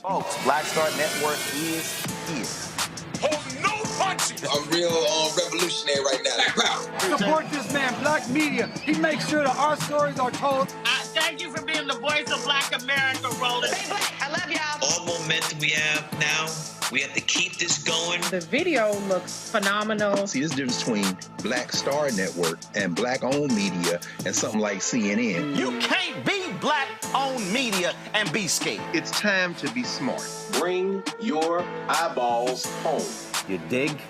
Folks, Black Star Network is East. Hold no punches! I'm real revolutionary right now. Support this man, Black Media. He makes sure that our stories are told. I Thank you for being the voice of Black America, Roland. Stay black. I love y'all. All momentum we have now, we have to keep this going. The video looks phenomenal. See, there's a difference between Black Star Network and Black-owned media and something like CNN. You can't be Black-owned media and be scared. It's time to be smart. Bring your eyeballs home. You dig?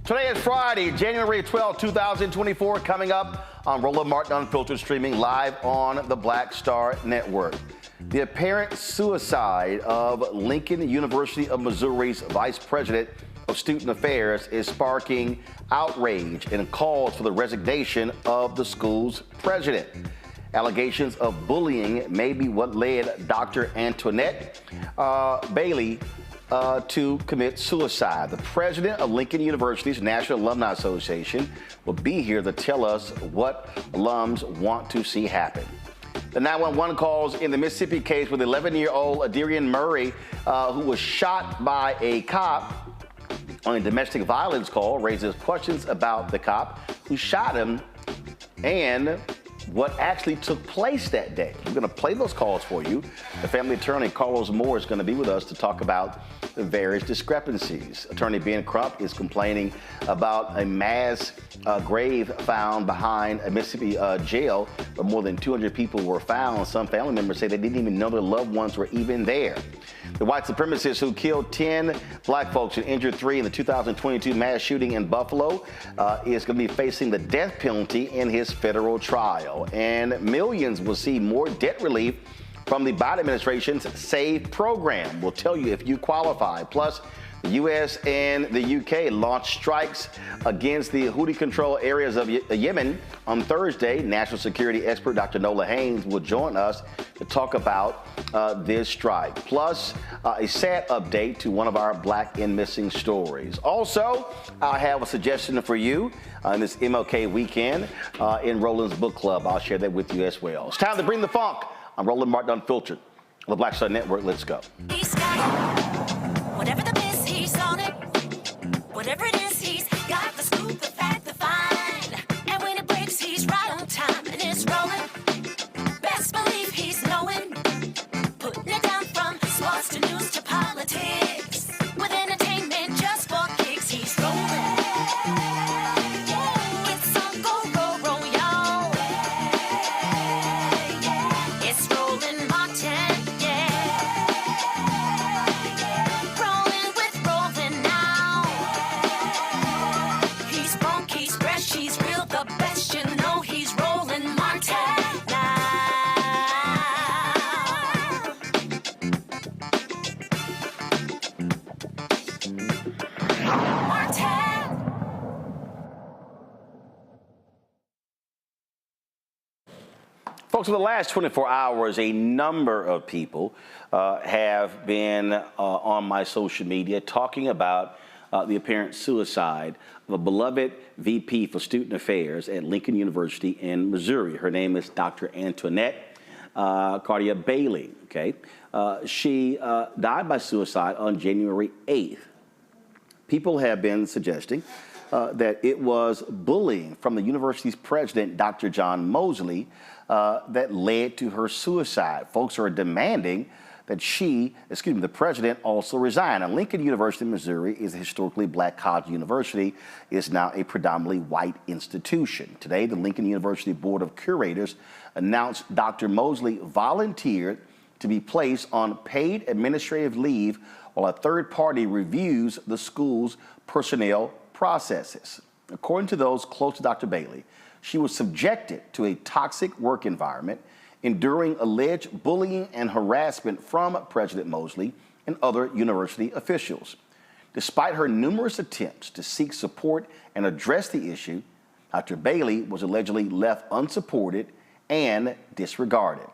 Today is Friday, January 12, 2024, coming up on Roland Martin Unfiltered, streaming live on the Black Star Network. The apparent suicide of Lincoln University of Missouri's Vice President of Student Affairs is sparking outrage and calls for the resignation of the school's president. Allegations of bullying may be what led Dr. Antoinette Bailey to commit suicide. The president of Lincoln University's National Alumni Association will be here to tell us what alums want to see happen. The 911 calls in the Mississippi case with 11-year-old Aderrien Murry, who was shot by a cop on a domestic violence call, raises questions about the cop who shot him and what actually took place that day. We're going to play those calls for you. The family attorney, Carlos Moore, is going to be with us to talk about the various discrepancies. Attorney Ben Crump is complaining about a mass grave found behind a Mississippi jail where more than 200 people were found. Some family members say they didn't even know their loved ones were even there. The white supremacist who killed 10 black folks and injured 3 in the 2022 mass shooting in Buffalo is going to be facing the death penalty in his federal trial. And millions will see more debt relief from the Biden administration's SAVE program. We'll tell you if you qualify. Plus, the U.S. and the U.K. launched strikes against the Houthi-controlled areas of Yemen on Thursday. National security expert Dr. Nola Haynes will join us to talk about this strike. Plus, a sad update to one of our Black and Missing stories. Also, I have a suggestion for you on this MLK weekend in Roland's Book Club. I'll share that with you as well. It's time to bring the funk. I'm Roland Martin Unfiltered on the Black Star Network. Let's go. Whatever the biz, he's on it. Whatever it is, he's got the scoop, the fact, the find. And when it breaks, he's right on time and it's rolling. Best believe he's knowing. Putting it down from sports to news to politics. With entertainment just for kicks, he's rolling. It's on go, roll, y'all. It's Roland Martin, yeah. Rolling with Roland now. Folks, for the last 24 hours, a number of people have been on my social media talking about the apparent suicide of a beloved VP for Student Affairs at Lincoln University in Missouri. Her name is Dr. Antoinette Candia-Bailey. Okay, she died by suicide on January 8th. People have been suggesting that it was bullying from the university's president, Dr. John Mosley, that led to her suicide. Folks are demanding that the president also resign. Now, Lincoln University, Missouri is a historically black college university. It is now a predominantly white institution. Today, the Lincoln University Board of Curators announced Dr. Mosley volunteered to be placed on paid administrative leave while a third party reviews the school's personnel processes. According to those close to Dr. Bailey, she was subjected to a toxic work environment, enduring alleged bullying and harassment from President Mosley and other university officials. Despite her numerous attempts to seek support and address the issue, Dr. Bailey was allegedly left unsupported and disregarded.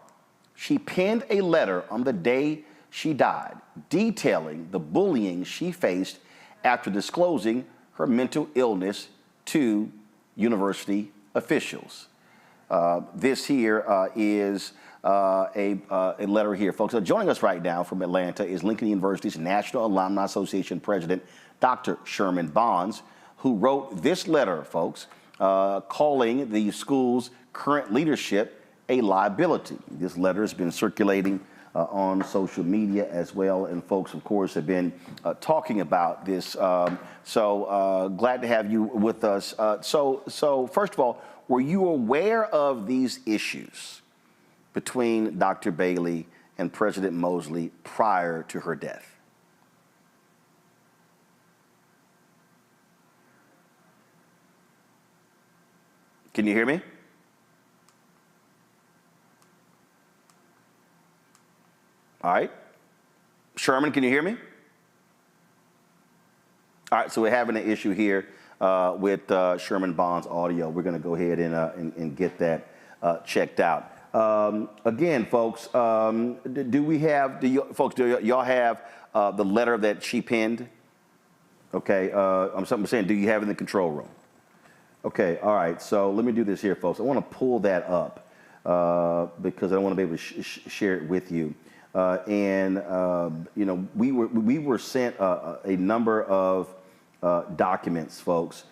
She penned a letter on the day she died, detailing the bullying she faced after disclosing her mental illness to university officials. This here is a letter here, folks. Joining us right now from Atlanta is Lincoln University's National Alumni Association President, Dr. Sherman Bonds, who wrote this letter, folks, calling the school's current leadership a liability. This letter has been circulating on social media as well, and folks, of course, have been talking about this. So glad to have you with us. So first of all, were you aware of these issues between Dr. Bailey and President Mosley prior to her death? Can you hear me? All right. Sherman, can you hear me? All right, so we're having an issue here with Sherman Bond's audio. We're going to go ahead and get that checked out. Again, folks, do y'all have the letter that she penned? Okay, I'm saying, do you have it in the control room? Okay, all right, so let me do this here, folks. I want to pull that up because I want to be able to share it with you. You know, we were sent a number of documents, folks,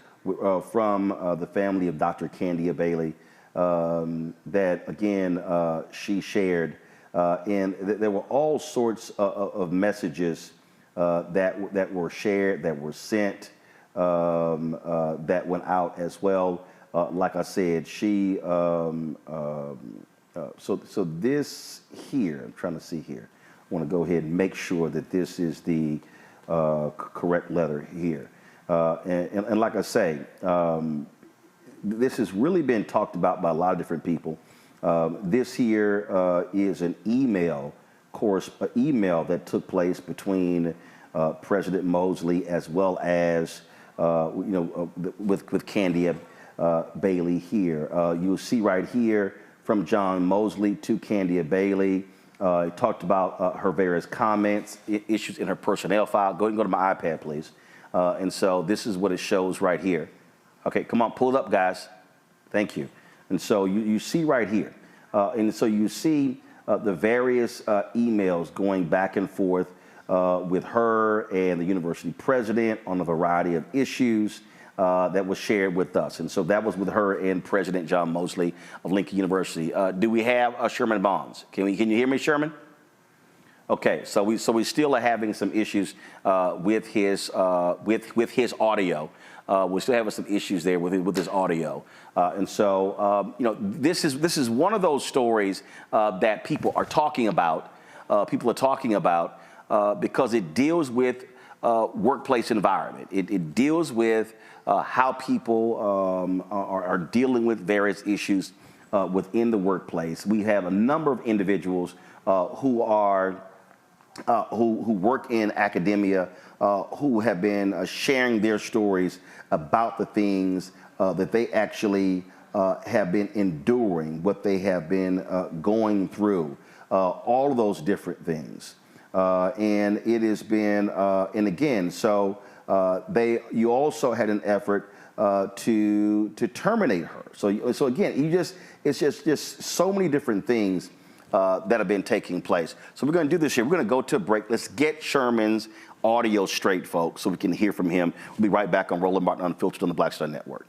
from the family of Dr. Candia-Bailey that, again, she shared. And there were all sorts of messages that were shared, that were sent, that went out as well. Like I said, she, so this here, I'm trying to see here. I want to go ahead and make sure that this is the correct letter here. And like I say, this has really been talked about by a lot of different people. This here is an email that took place between President Mosley as well as with Candia-Bailey here. You'll see right here from John Mosley to Candia-Bailey. Talked about her various comments, issues in her personnel file. Go ahead and go to my iPad, please. And so this is what it shows right here. Okay, come on, pull it up, guys. Thank you. And so you see right here. And so you see the various emails going back and forth with her and the university president on a variety of issues that was shared with us. And so that was with her and President John Mosley of Lincoln University. Do we have Sherman Bonds? Can you hear me, Sherman? Okay, so we still are having some issues with his audio. We're still having some issues there with his audio, and so this is one of those stories that people are talking about. Because it deals with workplace environment. It deals with how people are dealing with various issues within the workplace. We have a number of individuals who work in academia, who have been sharing their stories about the things that they actually have been enduring, what they have been going through, all of those different things. And it has been, and again, so you also had an effort to terminate her. So again, it's just so many different things that have been taking place. So we're going to do this here. We're going to go to a break. Let's get Sherman's audio straight, folks, so we can hear from him. We'll be right back on Roland Martin Unfiltered on the Black Star Network.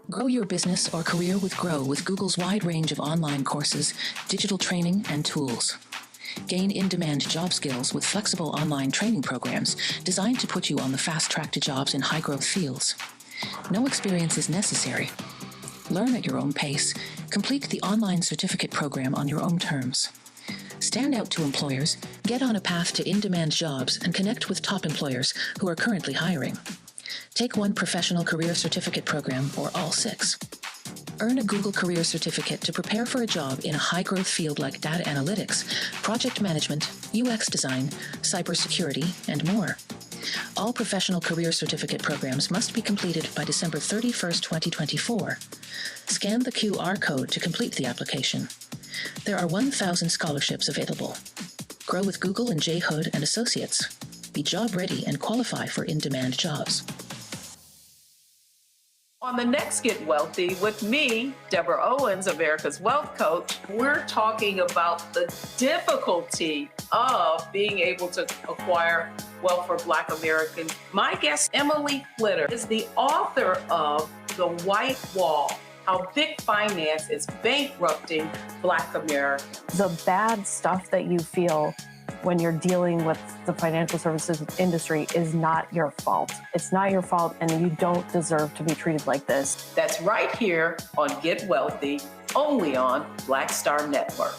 Grow your business or career with Grow with Google's wide range of online courses, digital training, and tools. Gain in-demand job skills with flexible online training programs designed to put you on the fast track to jobs in high-growth fields. No experience is necessary. Learn at your own pace. Complete the online certificate program on your own terms. Stand out to employers, get on a path to in-demand jobs, and connect with top employers who are currently hiring. Take one professional career certificate program or all 6. Earn a Google Career Certificate to prepare for a job in a high-growth field like data analytics, project management, UX design, cybersecurity, and more. All professional career certificate programs must be completed by December 31st, 2024. Scan the QR code to complete the application. There are 1,000 scholarships available. Grow with Google and J. Hood and Associates. Be job ready and qualify for in-demand jobs. On the next Get Wealthy with me, Deborah Owens, America's Wealth Coach, we're talking about the difficulty of being able to acquire wealth for Black Americans. My guest, Emily Flitter, is the author of The White Wall: How Big Finance is Bankrupting Black Americans. The bad stuff that you feel when you're dealing with the financial services industry is not your fault. It's not your fault, and you don't deserve to be treated like this. That's right here on Get Wealthy, only on Black Star Network.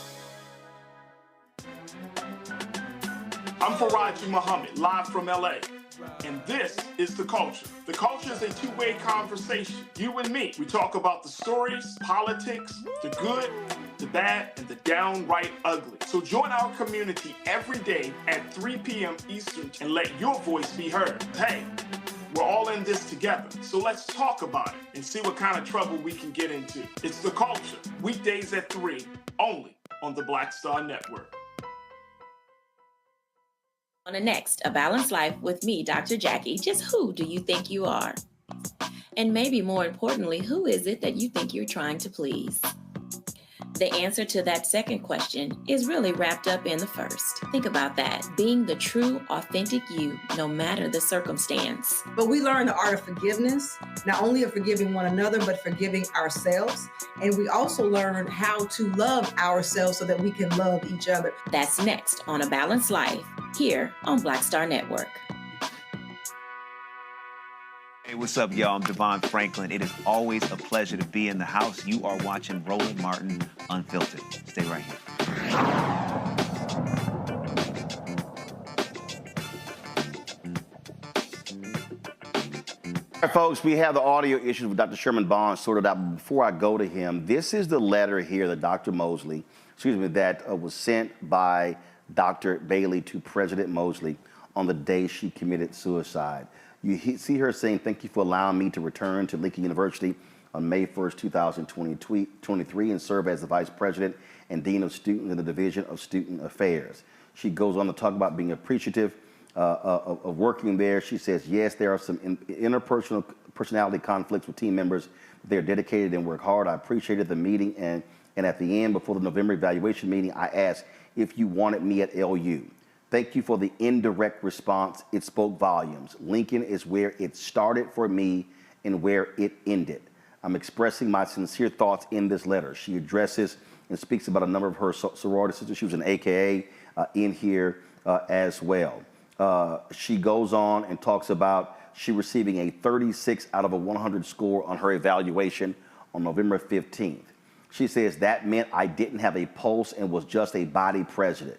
I'm Faraji Muhammad, live from LA. And this is The Culture. The Culture is a two-way conversation. You and me. We talk about the stories, politics, the good, the bad, and the downright ugly. So join our community every day at 3 p.m. Eastern and let your voice be heard. Hey, we're all in this together. So let's talk about it and see what kind of trouble we can get into. It's The Culture, weekdays at 3, only on the Black Star Network. On the next, A Balanced Life with me, Dr. Jackie. Just who do you think you are? And maybe more importantly, who is it that you think you're trying to please? The answer to that second question is really wrapped up in the first. Think about that. Being the true, authentic you, no matter the circumstance. But we learn the art of forgiveness, not only of forgiving one another, but forgiving ourselves. And we also learn how to love ourselves so that we can love each other. That's next on A Balanced Life, here on Black Star Network. Hey, what's up, y'all? I'm Devon Franklin. It is always a pleasure to be in the house. You are watching Roland Martin Unfiltered. Stay right here. All right, folks, we have the audio issues with Dr. Sherman Bond sorted out. But before I go to him, this is the letter here that Dr. Mosley, that was sent by Dr. Bailey to President Mosley on the day she committed suicide. You see her saying, "Thank you for allowing me to return to Lincoln University on May 1st, 2023 and serve as the Vice President and Dean of Students in the Division of Student Affairs." She goes on to talk about being appreciative of working there. She says, yes, there are some interpersonal personality conflicts with team members. They're dedicated and work hard. I appreciated the meeting, and at the end, before the November evaluation meeting, I asked if you wanted me at LU. Thank you for the indirect response. It spoke volumes. Lincoln is where it started for me and where it ended. I'm expressing my sincere thoughts in this letter. She addresses and speaks about a number of her sorority sisters. She was an AKA in here as well. She goes on and talks about she receiving a 36 out of a 100 score on her evaluation on November 15th. She says that meant I didn't have a pulse and was just a body present.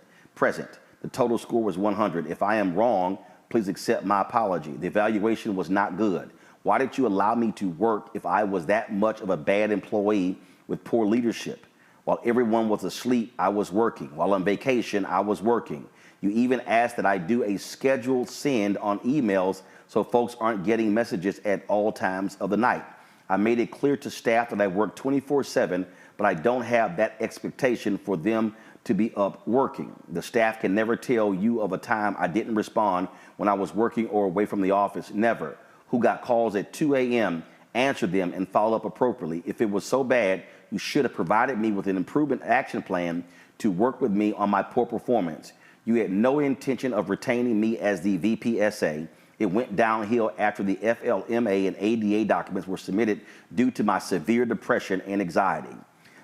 The total score was 100. If I am wrong, please accept my apology. The evaluation was not good. Why did you allow me to work if I was that much of a bad employee with poor leadership? While everyone was asleep, I was working. While on vacation, I was working. You even asked that I do a scheduled send on emails so folks aren't getting messages at all times of the night. I made it clear to staff that I work 24/7, but I don't have that expectation for them to be up working. The staff can never tell you of a time I didn't respond when I was working or away from the office. Never. Who got calls at 2 a.m., answered them, and followed up appropriately. If it was so bad, you should have provided me with an improvement action plan to work with me on my poor performance. You had no intention of retaining me as the VPSA. It went downhill after the FLMA and ADA documents were submitted due to my severe depression and anxiety.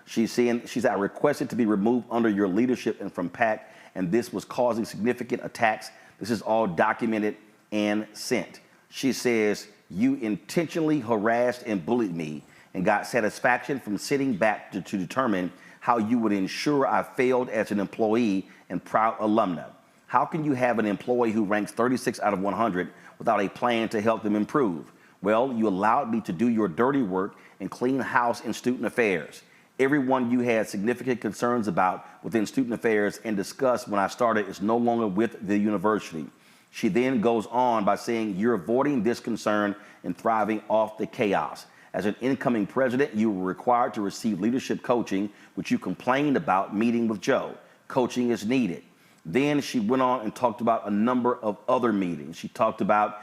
She's I requested to be removed under your leadership and from PAC, and this was causing significant attacks. This is all documented and sent. She says, you intentionally harassed and bullied me and got satisfaction from sitting back to determine how you would ensure I failed as an employee and proud alumna. How can you have an employee who ranks 36 out of 100 without a plan to help them improve? Well, you allowed me to do your dirty work and clean house in student affairs. Everyone you had significant concerns about within student affairs and discussed when I started is no longer with the university. She then goes on by saying you're avoiding this concern and thriving off the chaos. As an incoming president, you were required to receive leadership coaching, which you complained about meeting with Joe. Coaching is needed. Then she went on and talked about a number of other meetings. She talked about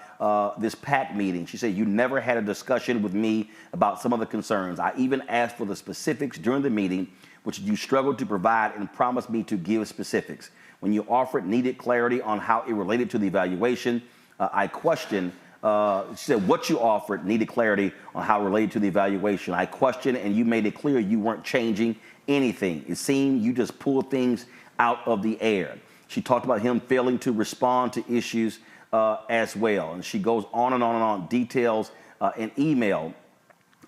this PAC meeting. She said, you never had a discussion with me about some of the concerns. I even asked for the specifics during the meeting, which you struggled to provide and promised me to give specifics. When you offered needed clarity on how it related to the evaluation, I questioned. She said, what you offered needed clarity on how it related to the evaluation. I questioned, and you made it clear you weren't changing anything. It seemed you just pulled things out of the air. She talked about him failing to respond to issues as well. And she goes on and on and on, details an email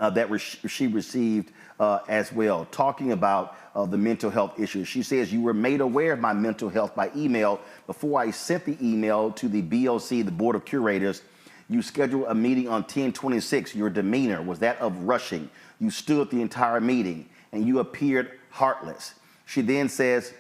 that she received as well, talking about the mental health issues. She says, you were made aware of my mental health by email before I sent the email to the BOC, the Board of Curators. You scheduled a meeting on 10/26. Your demeanor was that of rushing. You stood the entire meeting, and you appeared heartless. She then says,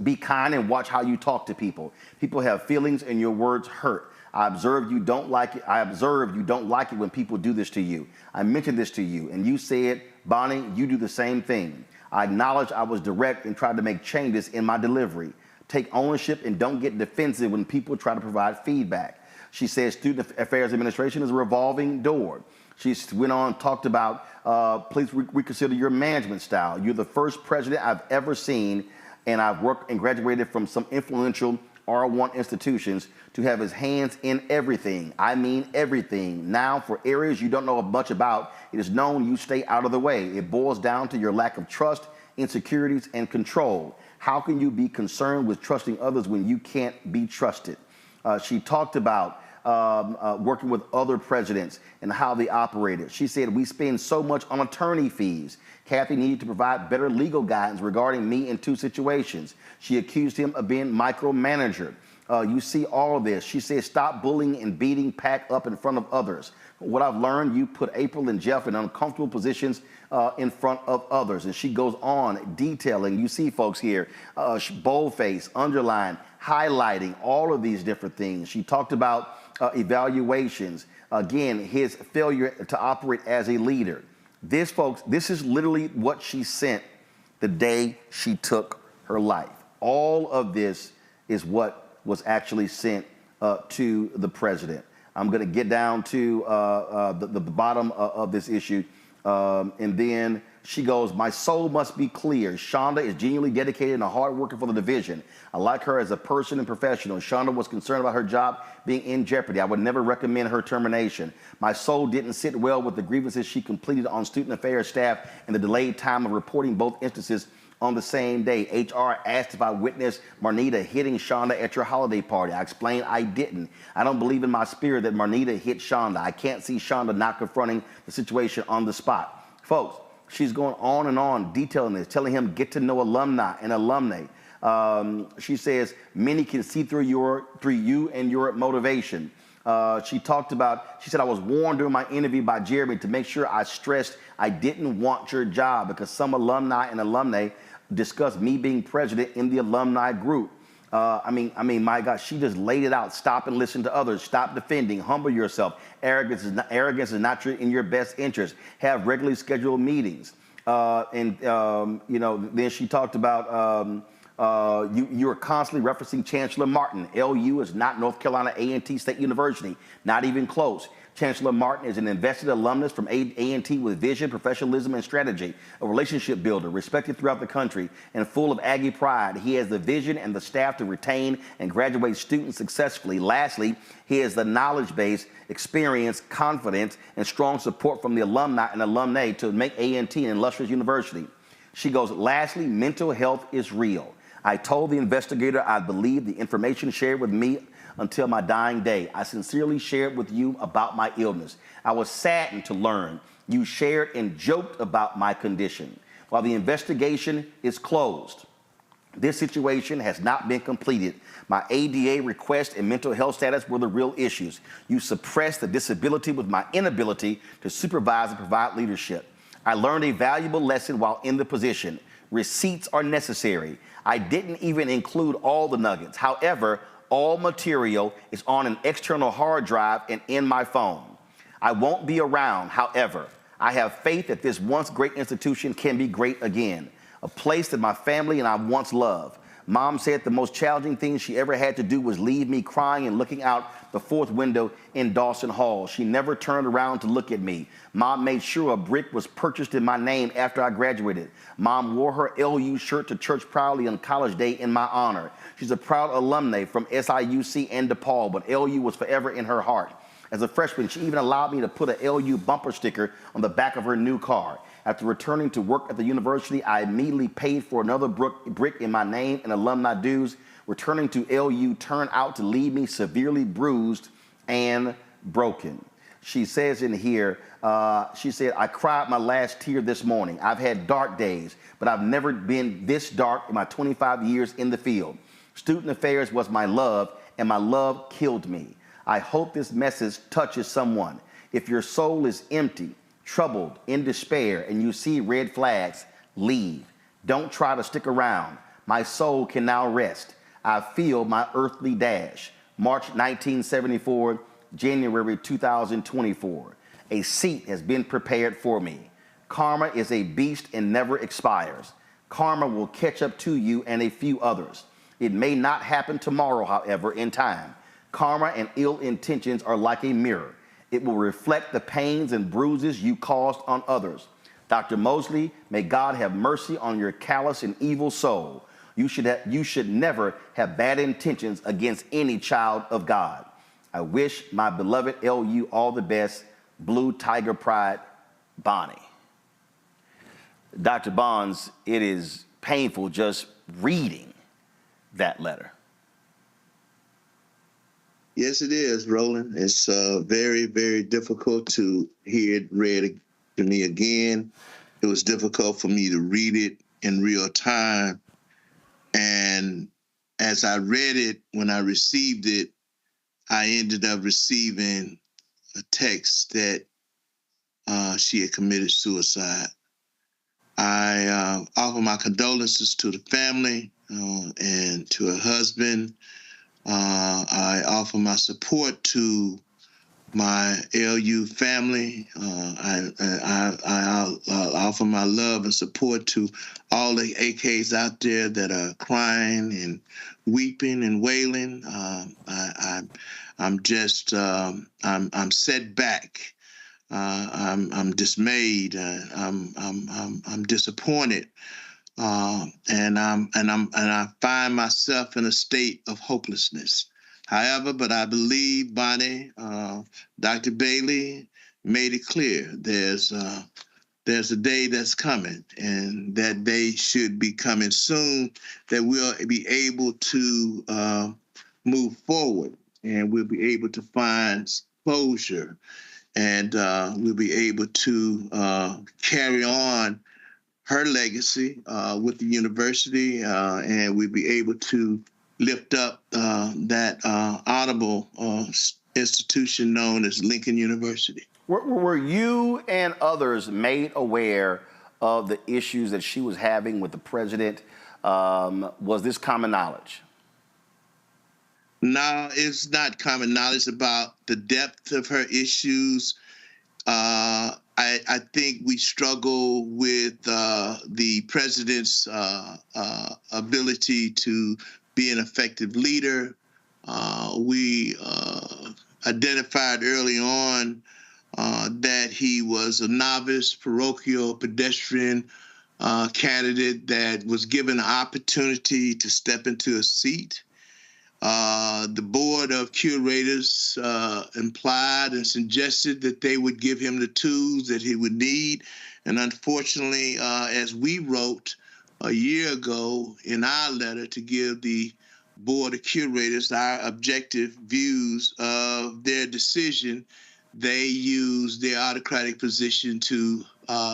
be kind and watch how you talk to people. People have feelings and your words hurt. I observe you don't like it. I observe you don't like it when people do this to you. I mentioned this to you, and you said, Bonnie, you do the same thing. I acknowledge I was direct and tried to make changes in my delivery. Take ownership and don't get defensive when people try to provide feedback. She says Student Affairs Administration is a revolving door. She went on and talked about, please reconsider your management style. You're the first president I've ever seen, and I've worked and graduated from some influential R1 institutions, to have his hands in everything. I mean everything. Now, for areas you don't know much about, it is known you stay out of the way. It boils down to your lack of trust, insecurities, and control. How can you be concerned with trusting others when you can't be trusted? She talked about working with other presidents and how they operated. She said, we spend so much on attorney fees. Kathy needed to provide better legal guidance regarding me in 2 situations. She accused him of being micromanager. You see all of this. She said, stop bullying and beating PAC up in front of others. What I've learned, you put April and Jeff in uncomfortable positions in front of others. And she goes on detailing, you see folks here, boldface, underline, highlighting all of these different things. She talked about evaluations. Again, his failure to operate as a leader. This, folks, this is literally what she sent the day she took her life. All of this is what was actually sent to the president. I'm going to get down to the bottom of this issue. And then she goes, my soul must be clear. Shonda is genuinely dedicated and a hard worker for the division. I like her as a person and professional. Shonda was concerned about her job being in jeopardy. I would never recommend her termination. My soul didn't sit well with the grievances she completed on student affairs staff and the delayed time of reporting both instances On the same day, HR asked if I witnessed Marnita hitting Shonda at your holiday party. I explained I didn't. I don't believe in my spirit that Marnita hit Shonda. I can't see Shonda not confronting the situation on the spot. Folks, she's going on, detailing this, telling him get to know alumni and alumni. She says many can see through you and your motivation. She said I was warned during my interview by Jeremy to make sure I stressed I didn't want your job because some alumni and alumni discussed me being president in the alumni group. I mean, my God, she just laid it out. Stop and listen to others. Stop defending. Humble yourself. Arrogance is not in your best interest. Have regularly scheduled meetings. Then she talked about you are constantly referencing Chancellor Martin. LU is not North Carolina A&T State University, not even close. Chancellor Martin is an invested alumnus from A&T with vision, professionalism, and strategy, a relationship builder, respected throughout the country, and full of Aggie pride. He has the vision and the staff to retain and graduate students successfully. Lastly, he has the knowledge base, experience, confidence, and strong support from the alumni and alumnae to make A&T an illustrious university. She goes, lastly, mental health is real. I told the investigator I believed the information shared with me until my dying day. I sincerely shared with you about my illness. I was saddened to learn you shared and joked about my condition. While the investigation is closed, this situation has not been completed. My ADA request and mental health status were the real issues. You suppressed the disability with my inability to supervise and provide leadership. I learned a valuable lesson while in the position. Receipts are necessary. I didn't even include all the nuggets. However, all material is on an external hard drive and in my phone. I won't be around. However, I have faith that this once great institution can be great again, a place that my family and I once loved. Mom said the most challenging thing she ever had to do was leave me crying and looking out the fourth window in Dawson Hall. She never turned around to look at me. Mom made sure a brick was purchased in my name after I graduated. Mom wore her LU shirt to church proudly on college day in my honor. She's a proud alumna from SIUC and DePaul, but LU was forever in her heart. As a freshman, she even allowed me to put a LU bumper sticker on the back of her new car. After returning to work at the university, I immediately paid for another brick in my name and alumni dues. Returning to LU turned out to leave me severely bruised and broken. She says in here, she said, I cried my last tear this morning. I've had dark days, but I've never been this dark in my 25 years in the field. Student affairs was my love, and my love killed me. I hope this message touches someone. If your soul is empty, troubled, in despair, and you see red flags, leave. Don't try to stick around. My soul can now rest. I feel my earthly dash. March 1974, January 2024. A seat has been prepared for me. Karma is a beast and never expires. Karma will catch up to you and a few others. It may not happen tomorrow, however, in time. Karma and ill intentions are like a mirror. It will reflect the pains and bruises you caused on others. Dr. Mosley, may God have mercy on your callous and evil soul. You should never have bad intentions against any child of God. I wish my beloved LU all the best. Blue Tiger Pride, Bonnie. Dr. Bonds, it is painful just reading that letter. Yes, it is, Roland. It's very, very difficult to hear it read to me again. It was difficult for me to read it in real time. And as I read it, when I received it, I ended up receiving a text that she had committed suicide. I offer my condolences to the family and to her husband. I offer my support to my LU family. I offer my love and support to all the AKs out there that are crying and weeping and wailing. I'm set back. I'm dismayed. I'm disappointed. And I find myself in a state of hopelessness. However, but I believe Bonnie, Dr. Bailey made it clear. There's there's a day that's coming, and that day should be coming soon, that we'll be able to move forward, and we'll be able to find closure, and we'll be able to carry on her legacy with the university, and we'll be able to lift up that honorable institution known as Lincoln University. Were you and others made aware of the issues that she was having with the president? Was this common knowledge? No, it's not common knowledge about the depth of her issues. I think we struggle with the president's ability to be an effective leader. We identified early on that he was a novice, parochial, pedestrian candidate that was given an opportunity to step into a seat. The board of curators implied and suggested that they would give him the tools that he would need. And unfortunately, as we wrote a year ago in our letter to give the board of curators our objective views of their decision, they used their autocratic position to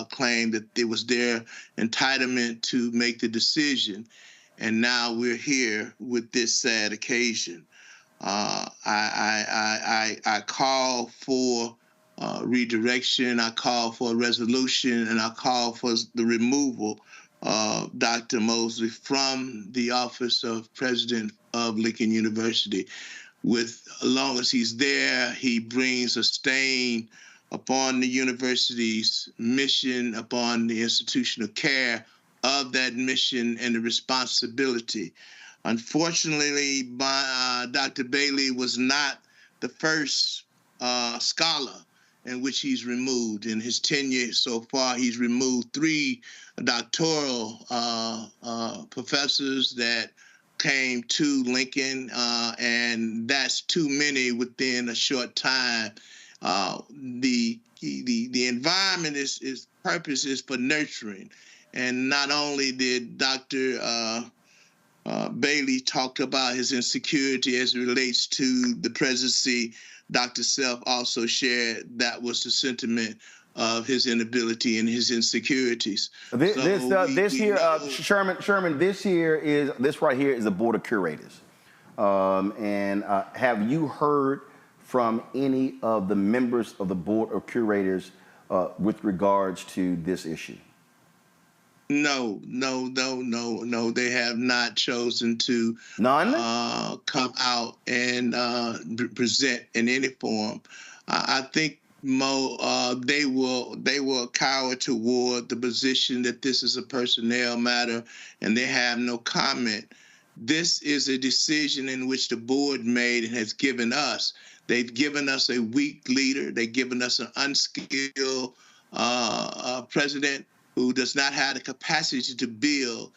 claim that it was their entitlement to make the decision. And now we're here with this sad occasion. I call for redirection, I call for a resolution, and I call for the removal of Dr. Mosley from the office of president of Lincoln University. As long as he's there, he brings a stain upon the university's mission, upon the institutional care of that mission and the responsibility. Unfortunately, Dr. Bailey was not the first scholar in which he's removed. In his tenure so far, he's removed 3 doctoral professors that came to Lincoln, and that's too many within a short time. The environment is purpose is for nurturing. And not only did Dr. Bailey talk about his insecurity as it relates to the presidency, Dr. Self also shared that was the sentiment of his inability and his insecurities. Sherman, this right here is the board of curators. And have you heard from any of the members of the board of curators with regards to this issue? No. They have not chosen to come out and present in any form. I think they will cower toward the position that this is a personnel matter, and they have no comment. This is a decision in which the board made and has given us. They've given us a weak leader. They've given us an unskilled president who does not have the capacity to build.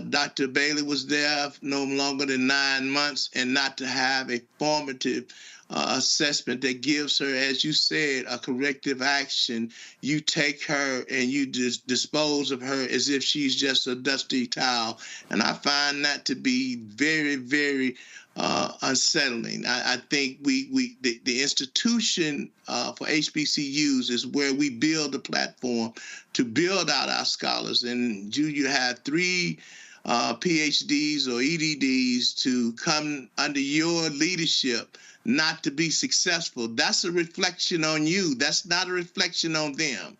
Dr. Bailey was there no longer than 9 months, and not to have a formative assessment that gives her, as you said, a corrective action. You take her and you dispose of her as if she's just a dusty towel. And I find that to be very, very unsettling. I think the institution for HBCUs is where we build a platform to build out our scholars. And you have 3 PhDs or EDDs to come under your leadership not to be successful. That's a reflection on you. That's not a reflection on them.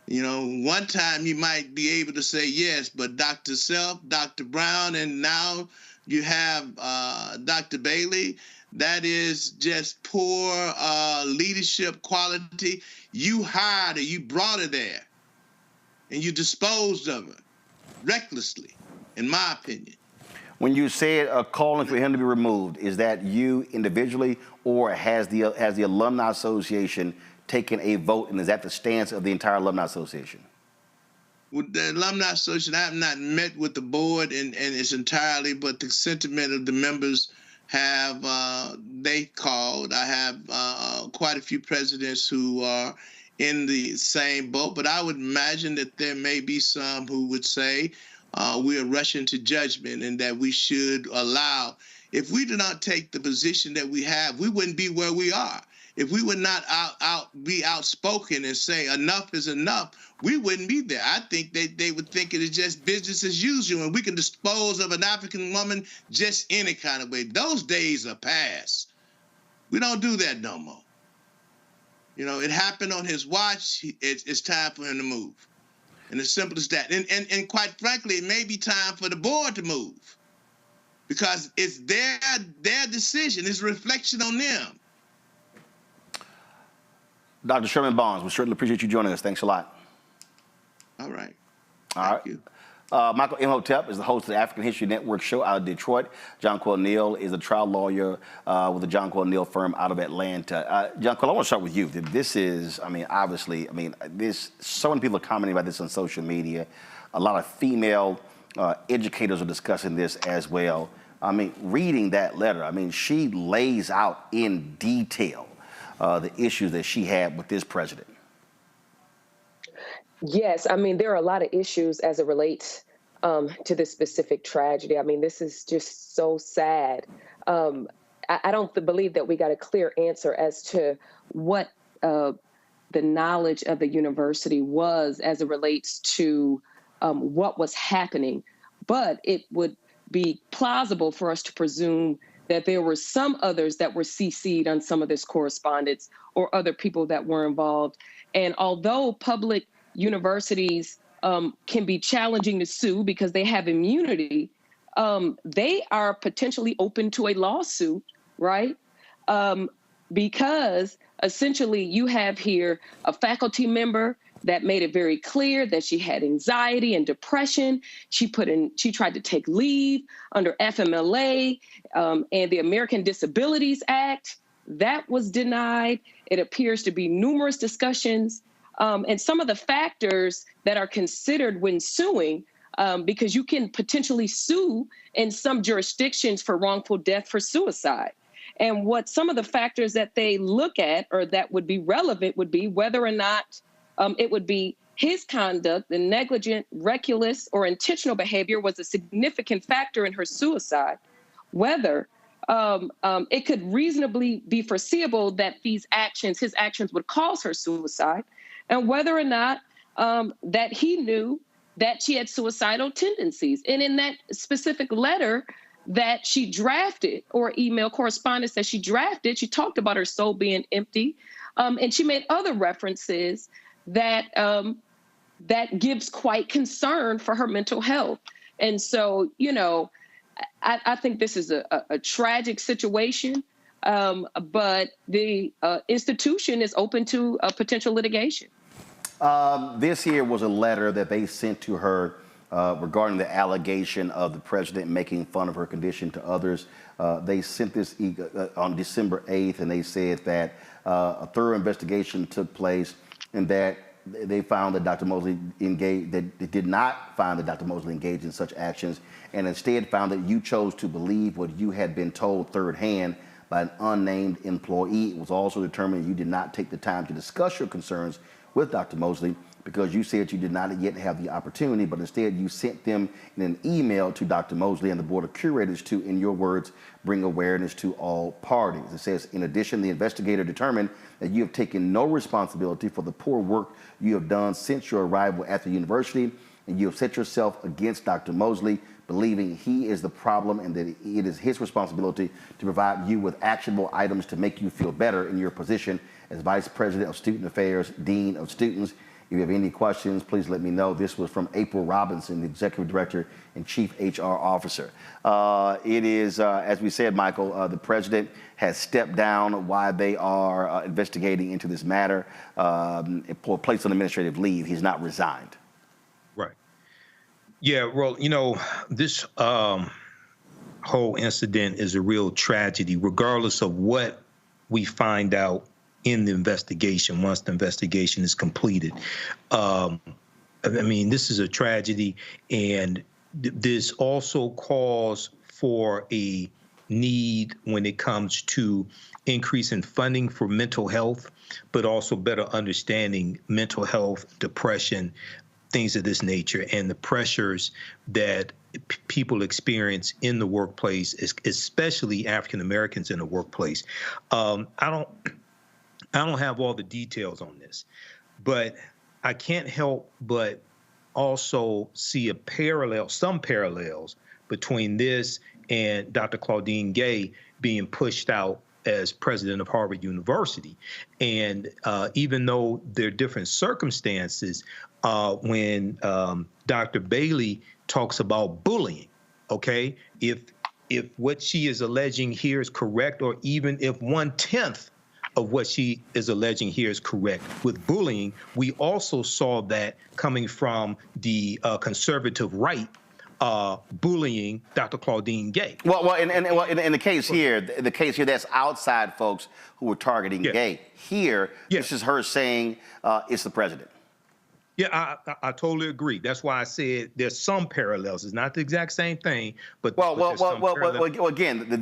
You know, one time you might be able to say yes, but Dr. Self, Dr. Brown, and now you have Dr. Bailey. That is just poor leadership quality. You hired her, you brought her there, and you disposed of her recklessly, in my opinion. When you said calling for him to be removed, is that you individually, or has the Alumni Association taken a vote, and is that the stance of the entire Alumni Association? With the Alumni Association, I have not met with the board and its entirely, but the sentiment of the members have, they called. I have quite a few presidents who are in the same boat, but I would imagine that there may be some who would say we are rushing to judgment and that we should allow. If we do not take the position that we have, we wouldn't be where we are. If we would not be outspoken and say enough is enough, we wouldn't be there. I think they would think it is just business as usual, and we can dispose of an African woman just any kind of way. Those days are past. We don't do that no more. You know, it happened on his watch. It's time for him to move. And as simple as that. And quite frankly, it may be time for the board to move because it's their decision. It's a reflection on them. Dr. Sherman Barnes, we certainly appreciate you joining us. Thanks a lot. All right. Thank you. Michael Imhotep is the host of the African History Network show out of Detroit. John Quill Neal is a trial lawyer with the John Quill Neal firm out of Atlanta. John Quill, I want to start with you. This is, obviously, so many people are commenting about this on social media. A lot of female educators are discussing this as well. Reading that letter, she lays out in detail the issues that she had with this president. Yes, there are a lot of issues as it relates to this specific tragedy. This is just so sad. I don't believe that we got a clear answer as to what the knowledge of the university was as it relates to what was happening. But it would be plausible for us to presume that there were some others that were CC'd on some of this correspondence or other people that were involved. And although public universities can be challenging to sue because they have immunity, they are potentially open to a lawsuit, right? Because essentially you have here a faculty member that made it very clear that she had anxiety and depression. She tried to take leave under FMLA and the American Disabilities Act. That was denied. It appears to be numerous discussions and some of the factors that are considered when suing, because you can potentially sue in some jurisdictions for wrongful death for suicide. And what some of the factors that they look at or that would be relevant would be whether or not it would be his conduct, the negligent, reckless, or intentional behavior was a significant factor in her suicide, whether it could reasonably be foreseeable that his actions would cause her suicide, and whether or not that he knew that she had suicidal tendencies. And in that specific letter that she drafted, or email correspondence that she drafted, she talked about her soul being empty, and she made other references that that gives quite concern for her mental health. And so, I think this is a tragic situation, but the institution is open to potential litigation. This here was a letter that they sent to her regarding the allegation of the president making fun of her condition to others. They sent this on December 8th, and they said that a thorough investigation took place and that they found that Dr. Mosley engaged, that they did not find that Dr. Mosley engaged in such actions, and instead found that you chose to believe what you had been told third hand by an unnamed employee. It was also determined you did not take the time to discuss your concerns with Dr. Mosley because you said you did not yet have the opportunity, but instead you sent them in an email to Dr. Mosley and the Board of Curators to, in your words, bring awareness to all parties. It says, in addition, the investigator determined that you have taken no responsibility for the poor work you have done since your arrival at the university, and you have set yourself against Dr. Mosley, believing he is the problem and that it is his responsibility to provide you with actionable items to make you feel better in your position as Vice President of Student Affairs, Dean of Students. If you have any questions, please let me know. This was from April Robinson, the Executive Director and Chief HR Officer. It is, as we said, Michael, the President has stepped down while they are investigating into this matter, placed on administrative leave. He's not resigned. Right. Yeah, well, this whole incident is a real tragedy, regardless of what we find out in the investigation once the investigation is completed. This is a tragedy, and this also calls for a need when it comes to increase in funding for mental health. but also better understanding mental health, depression, things of this nature, and the pressures that people experience in the workplace, especially African Americans in the workplace. I don't have all the details on this, but I can't help but also see some parallels between this and Dr. Claudine Gay being pushed out as president of Harvard University. And even though there are different circumstances, when Dr. Bailey talks about bullying, okay, if what she is alleging here is correct, or even if 1/10 of what she is alleging here is correct with bullying, we also saw that coming from the conservative right, bullying Dr. Claudine Gay. Well, in the case here, that's outside folks who were targeting Gay. Here, this is her saying it's the president. Yeah, I totally agree. That's why I said there's some parallels. It's not the exact same thing, but again, the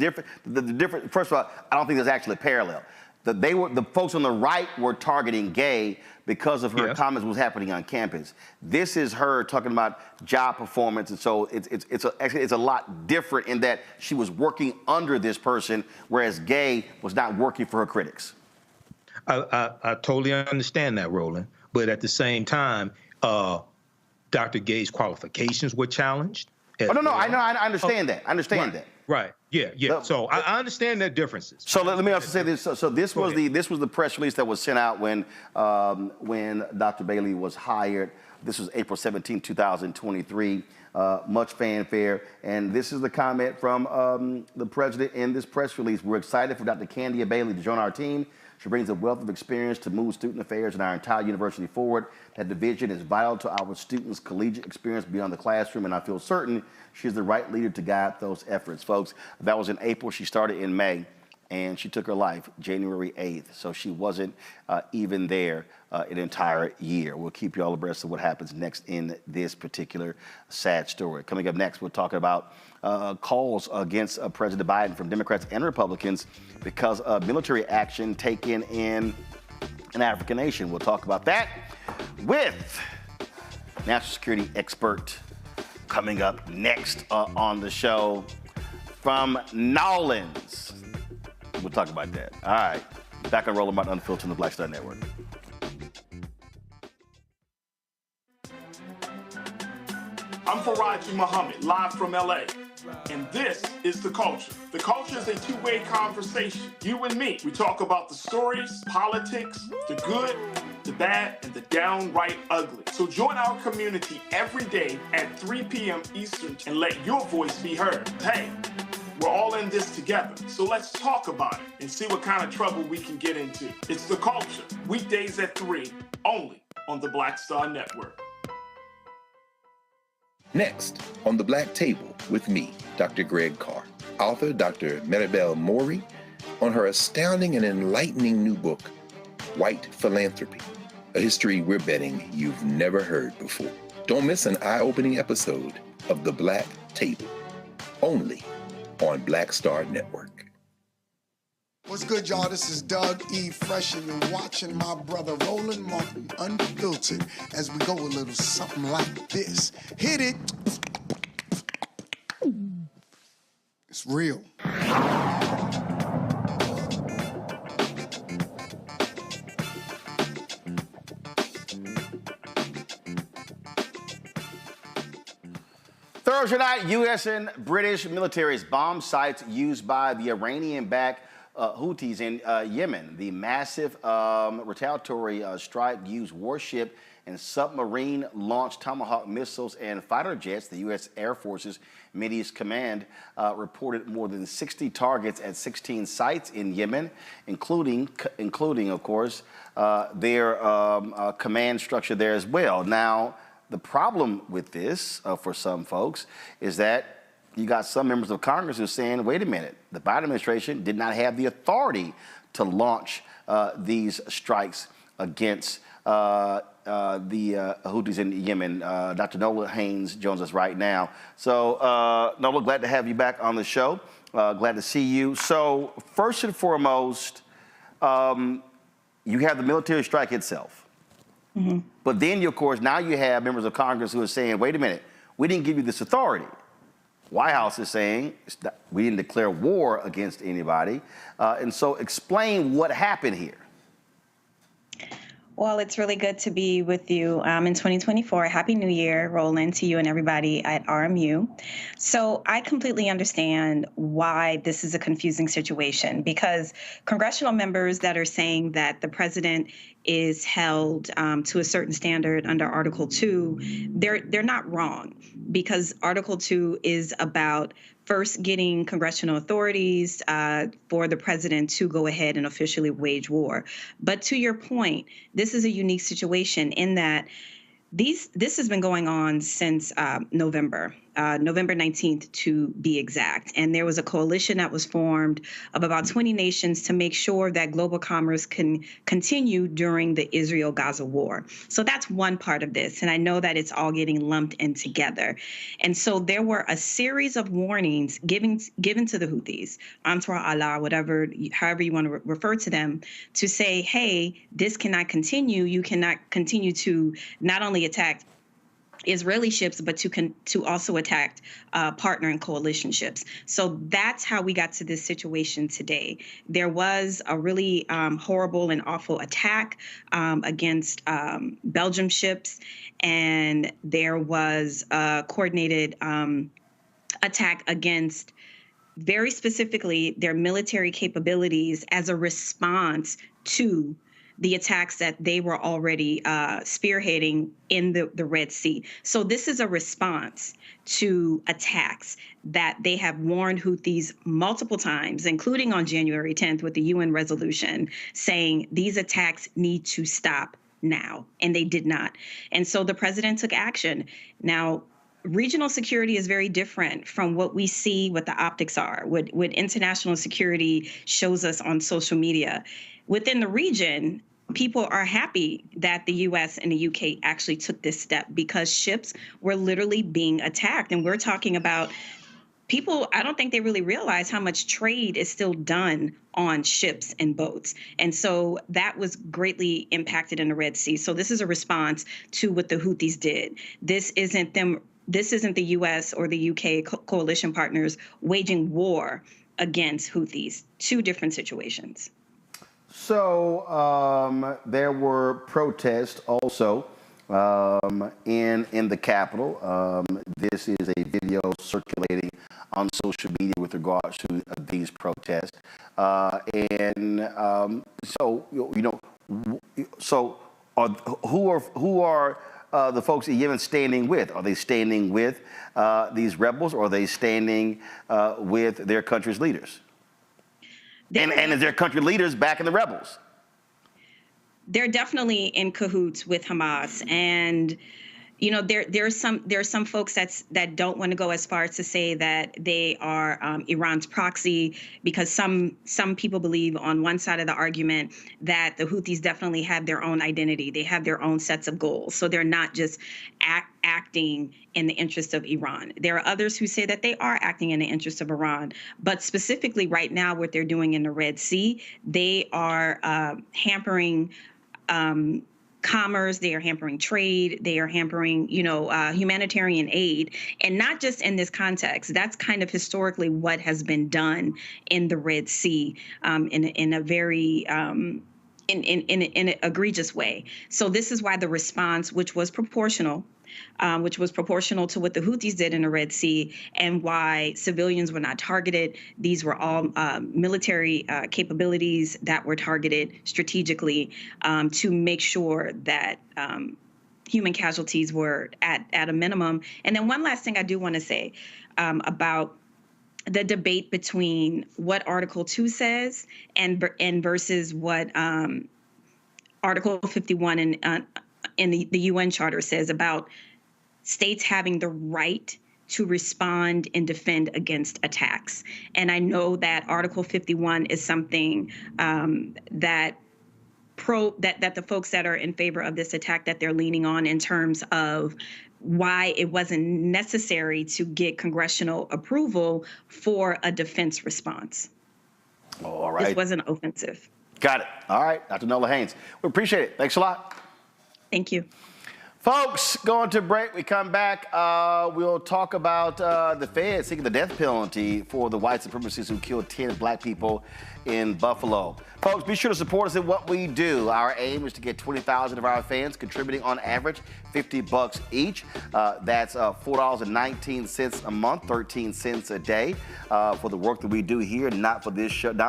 different. First of all, I don't think there's actually a parallel. The folks on the right were targeting Gay because of her comments was happening on campus. This is her talking about job performance, and so it's a lot different in that she was working under this person, whereas Gay was not working for her critics. I totally understand that, Roland, but at the same time, Dr. Gay's qualifications were challenged. I understand that. I understand that. Right. Yeah. So I understand their differences. So let me also say this. So this was the press release that was sent out when Dr. Bailey was hired. This was April 17, 2023. Much fanfare, and this is the comment from the president in this press release. We're excited for Dr. Candia-Bailey to join our team. She brings a wealth of experience to move student affairs and our entire university forward. That division is vital to our students' collegiate experience beyond the classroom, and I feel certain she's the right leader to guide those efforts. Folks, that was in April. She started in May, and she took her life January 8th, so she wasn't even there an entire year. We'll keep you all abreast of what happens next in this particular sad story. Coming up next, we'll talk about calls against President Biden from Democrats and Republicans because of military action taken in an African nation. We'll talk about that with national security expert coming up next on the show from Nolans. We'll talk about that. All right. Back on Roland Martin Unfiltered on the Black Star Network. I'm Faraji Muhammad, live from LA. And this is The Culture. The Culture is a two-way conversation. You and me. We talk about the stories, politics, the good, the bad, and the downright ugly. So join our community every day at 3 p.m. Eastern and let your voice be heard. Hey, we're all in this together. So let's talk about it and see what kind of trouble we can get into. It's The Culture, weekdays at 3, only on the Black Star Network. Next, on the Black Table with me, Dr. Greg Carr, author Dr. Aderrien Murry, on her astounding and enlightening new book, White Philanthropy, a history we're betting you've never heard before. Don't miss an eye-opening episode of the Black Table, only on Black Star Network. What's good, y'all? This is Doug E. Fresh, and you're watching my brother Roland Martin Unfiltered as we go a little something like this. Hit it. It's real. Thursday night, U.S. and British militaries bombed sites used by the Iranian-backed Houthis in Yemen. The massive retaliatory strike used warship and submarine-launched Tomahawk missiles and fighter jets. The U.S. Air Force's Mideast Command reported more than 60 targets at 16 sites in Yemen, including of course, their command structure there as well. Now, the problem with this, for some folks, is that you got some members of Congress who are saying, wait a minute, the Biden administration did not have the authority to launch these strikes against the Houthis in Yemen. Dr. Nola Haynes joins us right now. So, Nola, glad to have you back on the show. Glad to see you. So, first and foremost, you have the military strike itself. Mm-hmm. But then, of course, now you have members of Congress who are saying, wait a minute, we didn't give you this authority. White House is saying we didn't declare war against anybody. And so explain what happened here. Well, it's really good to be with you in 2024. Happy New Year, Roland, to you and everybody at RMU. So I completely understand why this is a confusing situation, because congressional members that are saying that the president is held to a certain standard under Article 2, they're not wrong, because Article 2 is about first getting congressional authorities for the president to go ahead and officially wage war. But to your point, this is a unique situation in that this has been going on since November 19th to be exact. And there was a coalition that was formed of about 20 nations to make sure that global commerce can continue during the Israel-Gaza war. So that's one part of this. And I know that it's all getting lumped in together. And so there were a series of warnings given to the Houthis, Ansar Allah, however you want to refer to them, to say, hey, this cannot continue. You cannot continue to not only attack Israeli ships, but to also attack partner and coalition ships. So that's how we got to this situation today. There was a really horrible and awful attack against Belgium ships, and there was a coordinated attack against, very specifically, their military capabilities as a response to the attacks that they were already spearheading in the Red Sea. So this is a response to attacks that they have warned Houthis multiple times, including on January 10th with the UN resolution, saying these attacks need to stop now, and they did not. And so the president took action. Now, regional security is very different from what we see, what the optics are, what international security shows us on social media. Within the region, people are happy that the U.S. and the U.K. actually took this step, because ships were literally being attacked. And we're talking about people, I don't think they really realize how much trade is still done on ships and boats. And so that was greatly impacted in the Red Sea. So this is a response to what the Houthis did. This isn't the U.S. or the U.K. coalition partners waging war against Houthis. Two different situations. So there were protests also in the Capitol. This is a video circulating on social media with regards to these protests. Who are the folks in Yemen standing with? Are they standing with these rebels, or are they standing with their country's leaders? And is their country leaders backing the rebels? They're definitely in cahoots with Hamas. And, you know, there's some folks that don't want to go as far as to say that they are Iran's proxy, because some people believe on one side of the argument that the Houthis definitely have their own identity. They have their own sets of goals. So they're not just acting in the interest of Iran. There are others who say that they are acting in the interest of Iran. But specifically right now, what they're doing in the Red Sea, they are hampering commerce, they are hampering trade, they are hampering, humanitarian aid, and not just in this context. That's kind of historically what has been done in the Red Sea in a very in an egregious way. So this is why the response, which was proportional to what the Houthis did in the Red Sea, and why civilians were not targeted. These were all military capabilities that were targeted strategically to make sure that human casualties were at a minimum. And then one last thing I do want to say about the debate between what Article 2 says and versus what Article 51 in the UN Charter says about states having the right to respond and defend against attacks. And I know that Article 51 is something that the folks that are in favor of this attack, that they're leaning on in terms of why it wasn't necessary to get congressional approval for a defense response. All right. This wasn't offensive. Got it. All right, Dr. Nola Haynes. We appreciate it. Thanks a lot. Thank you. Folks, going to break. We come back. We'll talk about the Fed seeking the death penalty for the white supremacists who killed 10 black people in Buffalo. Folks, be sure to support us in what we do. Our aim is to get 20,000 of our fans contributing on average $50 each. That's $4.19 a month, 13 cents a day for the work that we do here, not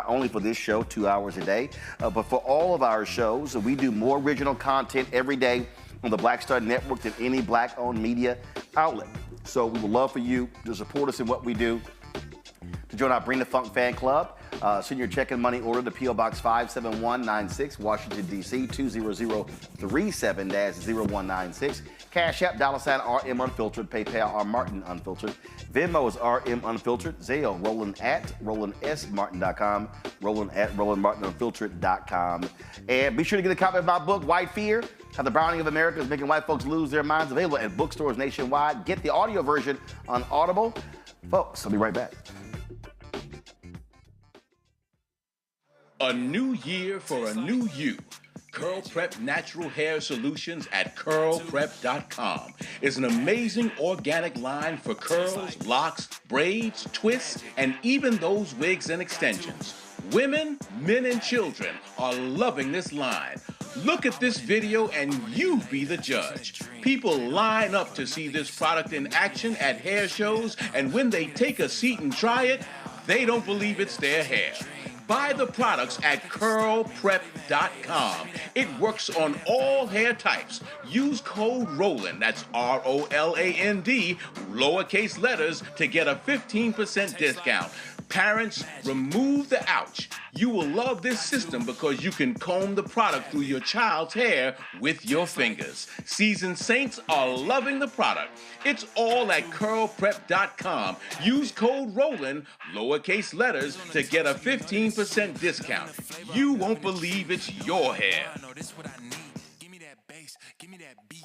only for this show, 2 hours a day, but for all of our shows. We do more original content every day on the Black Star Network than any black-owned media outlet. So we would love for you to support us in what we do. To join our Bring the Funk fan club, send your check and money order to P.O. Box 57196, Washington, D.C. 20037-0196. Cash App, $RM Unfiltered, PayPal, R Martin Unfiltered. Venmo is RM Unfiltered. Zelle, Roland at RolandSMartin.com, Roland at RolandMartinUnfiltered.com. And be sure to get a copy of my book, White Fear, How the Browning of America is Making White Folks Lose Their Minds, available at bookstores nationwide. Get the audio version on Audible. Folks, I'll be right back. A new year for a new you. Curl Prep Natural Hair Solutions at curlprep.com is an amazing organic line for curls, locks, braids, twists, and even those wigs and extensions. Women, men, and children are loving this line. Look at this video and you be the judge. People line up to see this product in action at hair shows, and when they take a seat and try it, they don't believe it's their hair. Buy the products at curlprep.com. It works on all hair types. Use code ROLAND, that's ROLAND, lowercase letters, to get a 15% discount. Parents, remove the ouch. You will love this system because you can comb the product through your child's hair with your fingers. Seasoned saints are loving the product. It's all at curlprep.com. Use code ROLAND, lowercase letters, to get a 15% discount. You won't believe it's your hair. Give me that bass, give me that beat.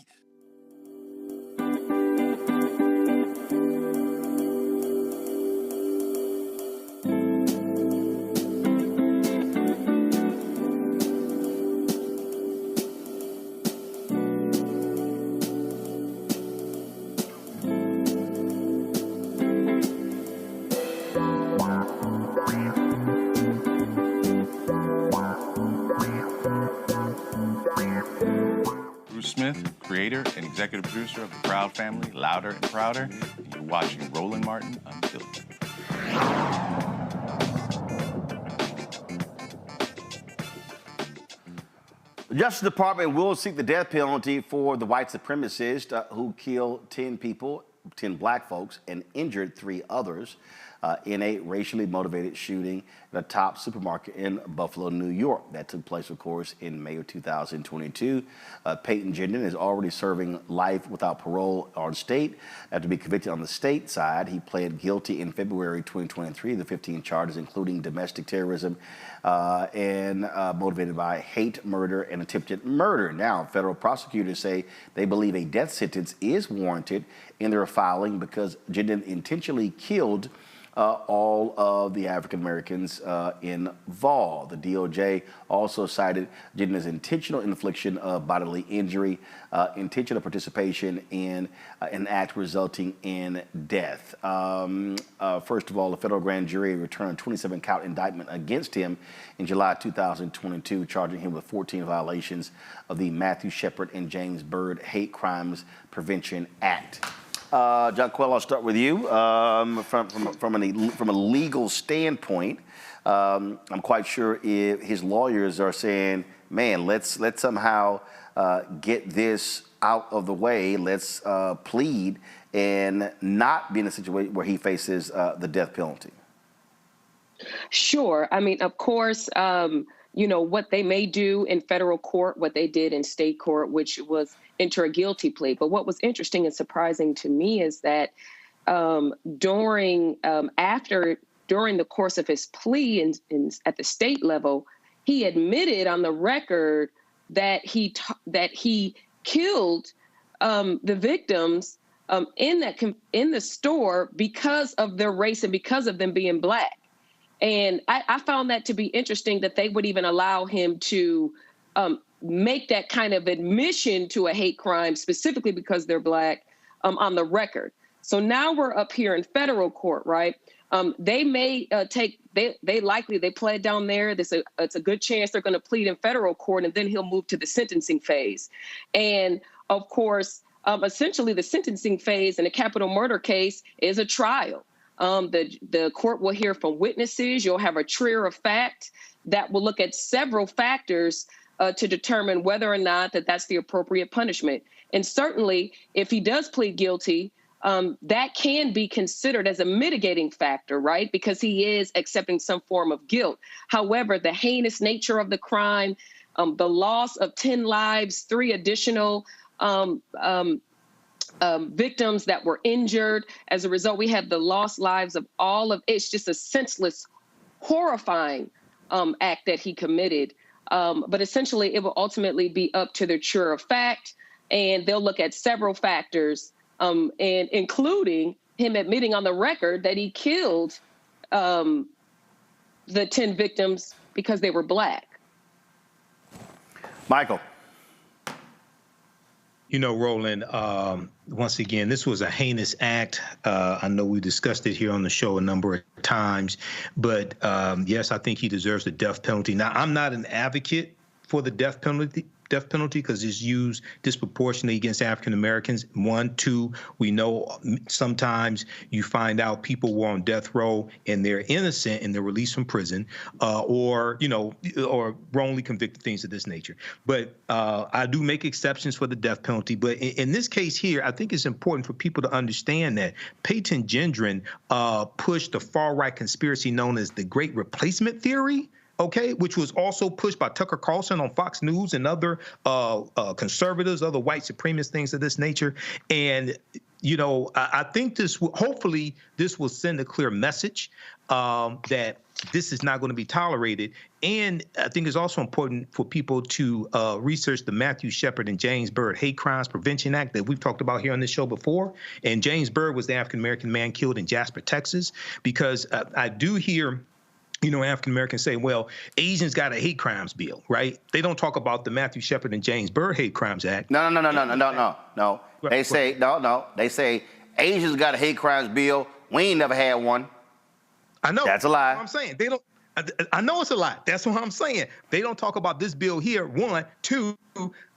Creator and executive producer of the Proud Family, Louder and Prouder, and you're watching Roland Martin Unfiltered. The Justice Department will seek the death penalty for the white supremacist who killed 10 people, 10 black folks, and injured 3 others in a racially motivated shooting at a top supermarket in Buffalo, New York. That took place, of course, in May of 2022. Peyton Gendon is already serving life without parole on state. After being convicted on the state side, he pled guilty in February 2023 to 15 charges, including domestic terrorism and motivated by hate, murder, and attempted murder. Now, federal prosecutors say they believe a death sentence is warranted in their filing because Gendon intentionally killed all of the African Americans involved. The DOJ also cited Gendon's intentional infliction of bodily injury, intentional participation in an act resulting in death. First of all, the federal grand jury returned a 27-count indictment against him in July 2022, charging him with 14 violations of the Matthew Shepard and James Byrd Hate Crimes Prevention Act. John Quell, I'll start with you. From a legal standpoint, I'm quite sure if his lawyers are saying, man, let's somehow get this out of the way. Let's plead and not be in a situation where he faces the death penalty. Sure. I mean, of course, you know, what they may do in federal court, what they did in state court, which was enter a guilty plea. But what was interesting and surprising to me is that during the course of his plea at the state level, he admitted on the record that he killed the victims in the store because of their race and because of them being black. And I found that to be interesting that they would even allow him to make that kind of admission to a hate crime, specifically because they're Black, on the record. So now we're up here in federal court, right? They may they pled down there. It's a good chance they're going to plead in federal court, and then he'll move to the sentencing phase. And of course, essentially the sentencing phase in a capital murder case is a trial. The court will hear from witnesses. You'll have a trier of fact that will look at several factors to determine whether or not that's the appropriate punishment. And certainly, if he does plead guilty, that can be considered as a mitigating factor, right? Because he is accepting some form of guilt. However, the heinous nature of the crime, the loss of 10 lives, 3 additional victims that were injured. As a result, we have the lost lives of it's just a senseless, horrifying act that he committed. But essentially, it will ultimately be up to the juror of fact, and they'll look at several factors, and including him admitting on the record that he killed the 10 victims because they were Black. Michael. You know, Roland, once again, this was a heinous act. I know we discussed it here on the show a number of times, but yes, I think he deserves the death penalty. Now, I'm not an advocate for the death penalty because it's used disproportionately against African Americans. 1, 2, we know sometimes you find out people were on death row and they're innocent and they're released from prison, or wrongly convicted, things of this nature. But I do make exceptions for the death penalty. But in this case here, I think it's important for people to understand that Peyton Gendron pushed the far-right conspiracy known as the Great Replacement Theory, okay, which was also pushed by Tucker Carlson on Fox News and other conservatives, other white supremacist, things of this nature. And, you know, I think hopefully this will send a clear message that this is not going to be tolerated. And I think it's also important for people to research the Matthew Shepard and James Byrd Hate Crimes Prevention Act that we've talked about here on this show before. And James Byrd was the African-American man killed in Jasper, Texas, because I do hear African Americans say, well, Asians got a hate crimes bill, right? They don't talk about the Matthew Shepard and James Byrd Hate Crimes Act. No. They say, no. They say Asians got a hate crimes bill. We ain't never had one. I know. That's a lie. I'm saying they don't. I know it's a lie. That's what I'm saying. They don't talk about this bill here. 1, 2,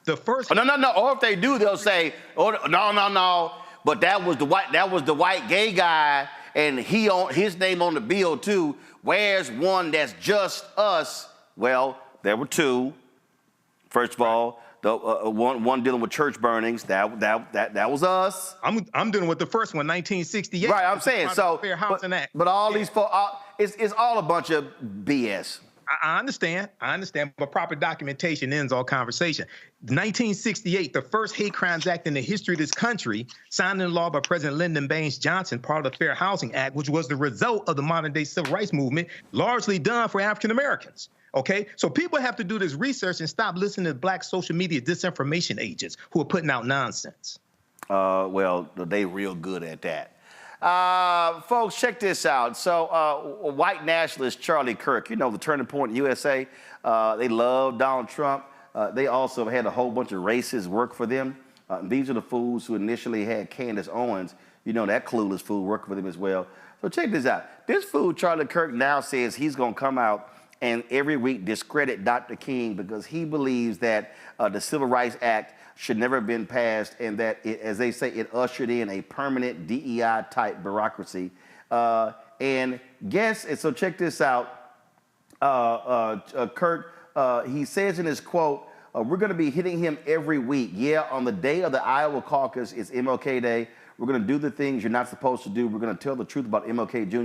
the first. No. Or if they do, they'll say, no. But that was the white gay guy, and his name on the bill too. Where's one that's just us? Well, there were 2. First of all, the one dealing with church burnings. That was us. I'm dealing with the first one, 1968. Right, I'm saying so. Fair Housing Act. But all these folks, it's all a bunch of BS. I understand, but proper documentation ends all conversation. 1968, the first hate crimes act in the history of this country, signed into law by President Lyndon Baines Johnson, part of the Fair Housing Act, which was the result of the modern-day civil rights movement, largely done for African Americans. Okay, so people have to do this research and stop listening to Black social media disinformation agents who are putting out nonsense. Well, they real good at that. Folks, check this out. So white nationalist Charlie Kirk, the Turning Point USA, they love Donald Trump. They also had a whole bunch of racists work for them. These are the fools who initially had Candace Owens, that clueless fool working for them as well. So check this out. This fool, Charlie Kirk, now says he's going to come out and every week discredit Dr. King because he believes that the Civil Rights Act should never have been passed, and that, as they say, it ushered in a permanent DEI-type bureaucracy. So check this out. Kirk, he says in his quote, we're going to be hitting him every week. Yeah, on the day of the Iowa caucus, it's MLK Day. We're going to do the things you're not supposed to do. We're going to tell the truth about MLK Jr.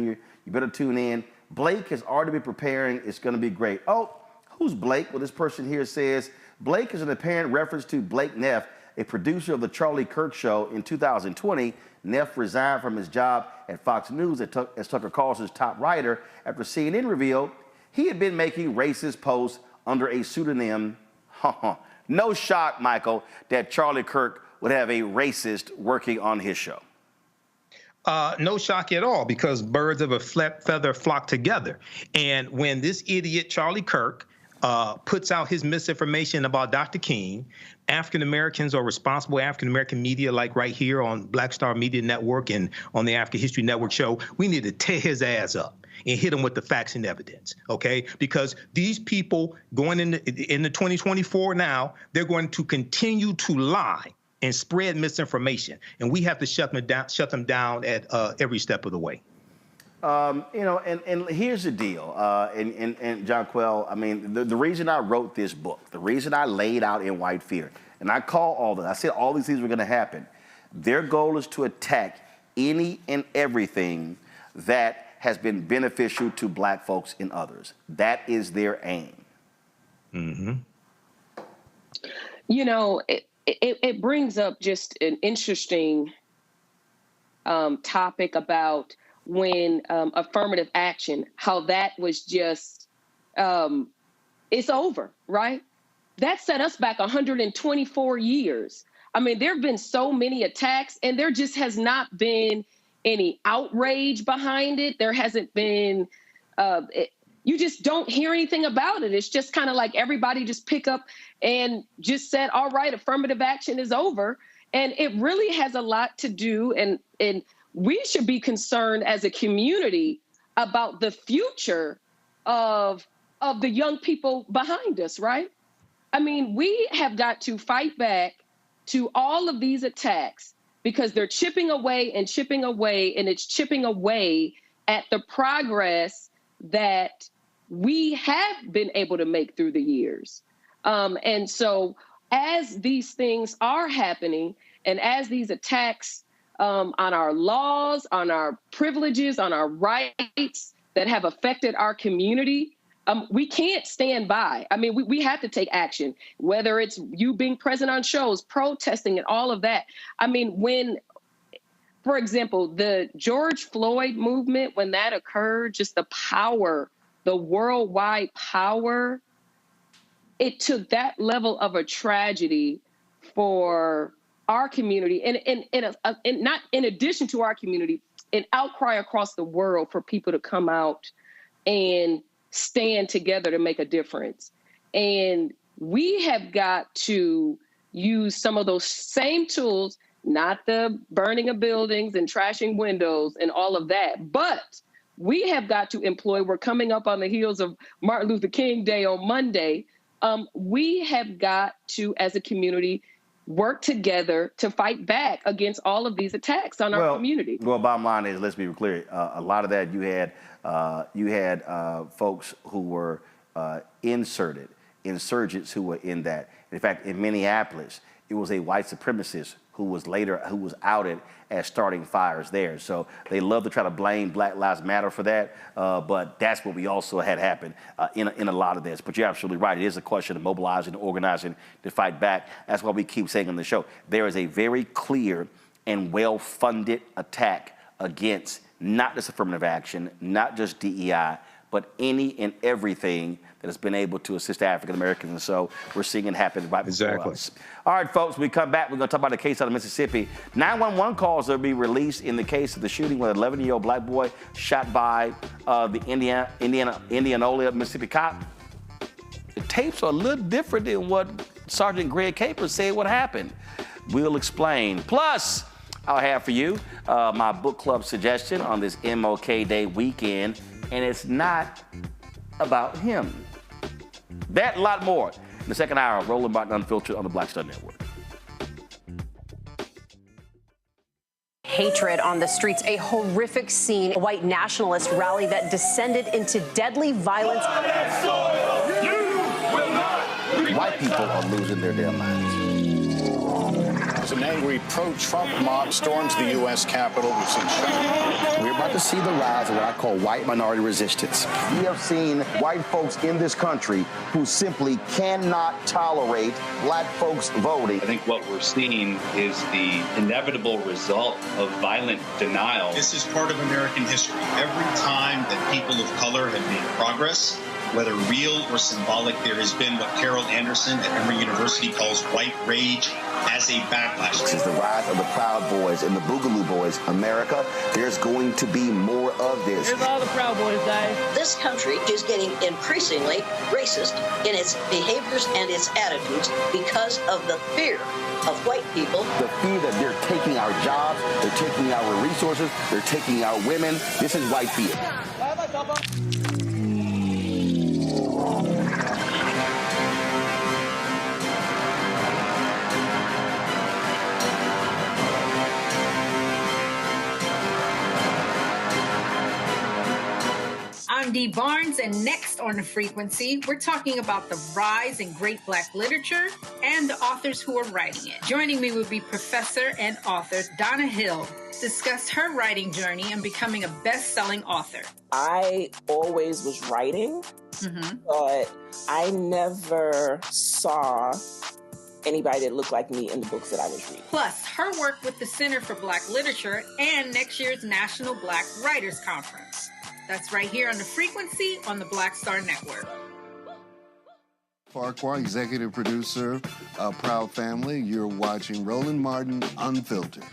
You better tune in. Blake has already been preparing. It's going to be great. Oh, who's Blake? Well, this person here says, Blake is an apparent reference to Blake Neff, a producer of the Charlie Kirk Show. In 2020, Neff resigned from his job at Fox News as Tucker Carlson's top writer after CNN revealed he had been making racist posts under a pseudonym. No shock, Michael, that Charlie Kirk would have a racist working on his show. No shock at all, because birds of a feather flock together. And when this idiot, Charlie Kirk, puts out his misinformation about Dr. King, African Americans or responsible African American media, like right here on Black Star Media Network and on the African History Network show, we need to tear his ass up and hit him with the facts and evidence, okay? Because these people going into 2024 now, they're going to continue to lie and spread misinformation, and we have to shut them down at every step of the way. And here's the deal, and John Quell, I mean, the reason I wrote this book, the reason I laid out In White Fear, and I call all this, I said all these things were going to happen. Their goal is to attack any and everything that has been beneficial to black folks and others. That is their aim. Mm-hmm. You know, it brings up just an interesting topic about when affirmative action, how that was just, it's over, right? That set us back 124 years. I mean, there have been so many attacks, and there just has not been any outrage behind it. There hasn't been, you just don't hear anything about it. It's just kind of like everybody just pick up and just said, all right, affirmative action is over. And it really has a lot to do, and we should be concerned as a community about the future of the young people behind us, right? I mean, we have got to fight back to all of these attacks, because they're chipping away, and it's chipping away at the progress that we have been able to make through the years. And so as these things are happening, and as these attacks on our laws, on our privileges, on our rights that have affected our community, we can't stand by. I mean, we have to take action, whether it's you being present on shows, protesting, and all of that. I mean, when, for example, the George Floyd movement, when that occurred, just the power, the worldwide power, it took that level of a tragedy for our community, and not in addition to our community, an outcry across the world for people to come out and stand together to make a difference. And we have got to use some of those same tools, not the burning of buildings and trashing windows and all of that, but we have got to employ, we're coming up on the heels of Martin Luther King Day on Monday. We have got to, as a community, work together to fight back against all of these attacks on our community. Well, bottom line is, let's be clear, a lot of that you had folks who were insurgents who were in that. In fact, in Minneapolis, it was a white supremacist who was outed as starting fires there. So they love to try to blame Black Lives Matter for that, but that's what we also had happen in a lot of this. But you're absolutely right. It is a question of mobilizing, organizing to fight back. That's why we keep saying on the show, there is a very clear and well-funded attack against not just affirmative action, not just DEI, but any and everything that has been able to assist African Americans. And so we're seeing it happen right before us. All right, folks, when we come back, we're going to talk about the case out of Mississippi. 911 calls will be released in the case of the shooting with an 11-year-old black boy shot by the Indianola, Mississippi cop. The tapes are a little different than what Sergeant Greg Capers said what happened. We'll explain. Plus, I'll have for you my book club suggestion on this MLK Day weekend, and it's not about him. That and a lot more in the second hour of Roland Martin Unfiltered on the Black Star Network. Hatred on the streets, a horrific scene, a white nationalist rally that descended into deadly violence. White people are losing their damn minds. An angry pro-Trump mob storms the U.S. Capitol. We've seen shooting. We're about to see the rise of what I call white minority resistance. We have seen white folks in this country who simply cannot tolerate black folks voting. I think what we're seeing is the inevitable result of violent denial. This is part of American history. Every time that people of color have made progress, whether real or symbolic, there has been what Carol Anderson at Emory University calls white rage as a backlash. backlash. This is the rise of the Proud Boys and the Boogaloo Boys. America, there's going to be more of this. Here's all the Proud Boys, guys. This country is getting increasingly racist in its behaviors and its attitudes because of the fear of white people. The fear that they're taking our jobs, they're taking our resources, they're taking our women. This is white fear. I'm Dee Barnes, and next on The Frequency, we're talking about the rise in great Black literature and the authors who are writing it. Joining me will be professor and author Donna Hill, discuss her writing journey and becoming a best-selling author. I always was writing, but I never saw anybody that looked like me in the books that I was reading. Plus, her work with the Center for Black Literature and next year's National Black Writers Conference. That's right here on The Frequency on the Black Star Network. Farquhar, executive producer of Proud Family. You're watching Roland Martin Unfiltered.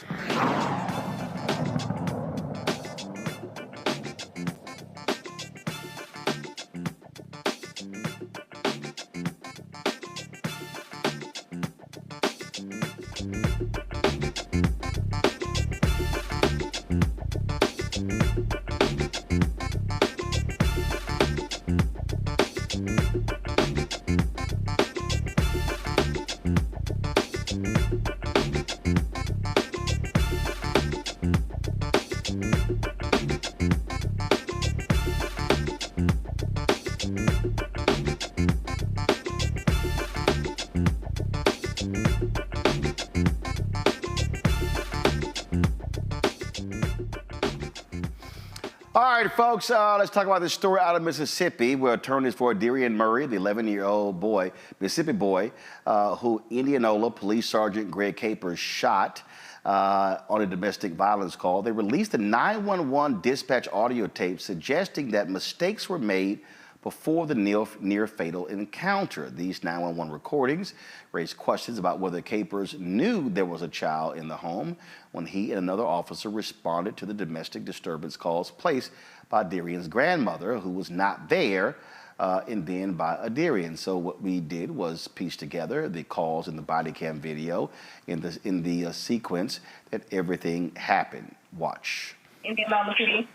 All right, folks, let's talk about this story out of Mississippi where attorneys for Aderrien Murry, the 11-year-old boy, Mississippi boy, who Indianola Police Sergeant Greg Capers shot on a domestic violence call. They released a 911 dispatch audio tape suggesting that mistakes were made before the near-fatal encounter. These 911 recordings raised questions about whether Capers knew there was a child in the home when he and another officer responded to the domestic disturbance calls placed by Aderrien's grandmother, who was not there, and then by Aderrien. So what we did was piece together the calls in the body cam video in the sequence that everything happened. Watch. Indianola PD.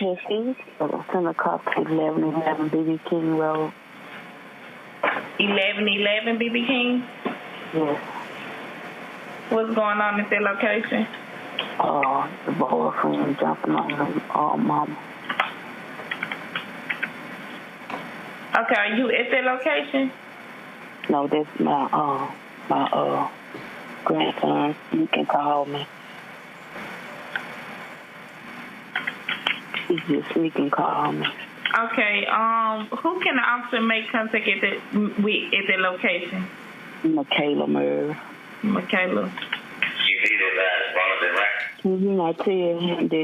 Yes, East, send a call to 1111 BB King Road. 1111 BB King? Yes. What's going on at that location? The boyfriend jumping on her mama. Okay, are you at that location? No, that's my grandson. You can call me. Just we can call me. Okay. Who can the officer make contact at that location? Michaela Murray. Michaela. You need that one of them, right? I tell him that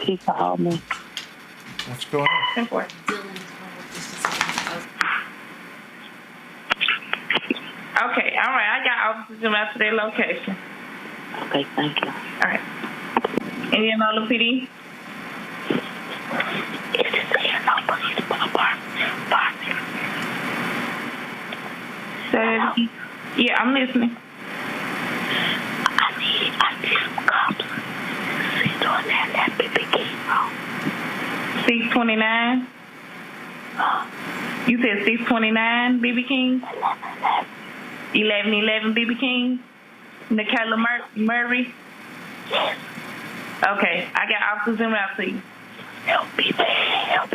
he called me. What's going on? Okay. All right. I got officers out to their location. Okay. Thank you. All right. Indianola PD. Yeah, I'm listening. I need some cops. 629. You said 629 BB King? 1111 BB King? Michaela Murray? Yes. Okay, I got officers en route to you. Help me, help.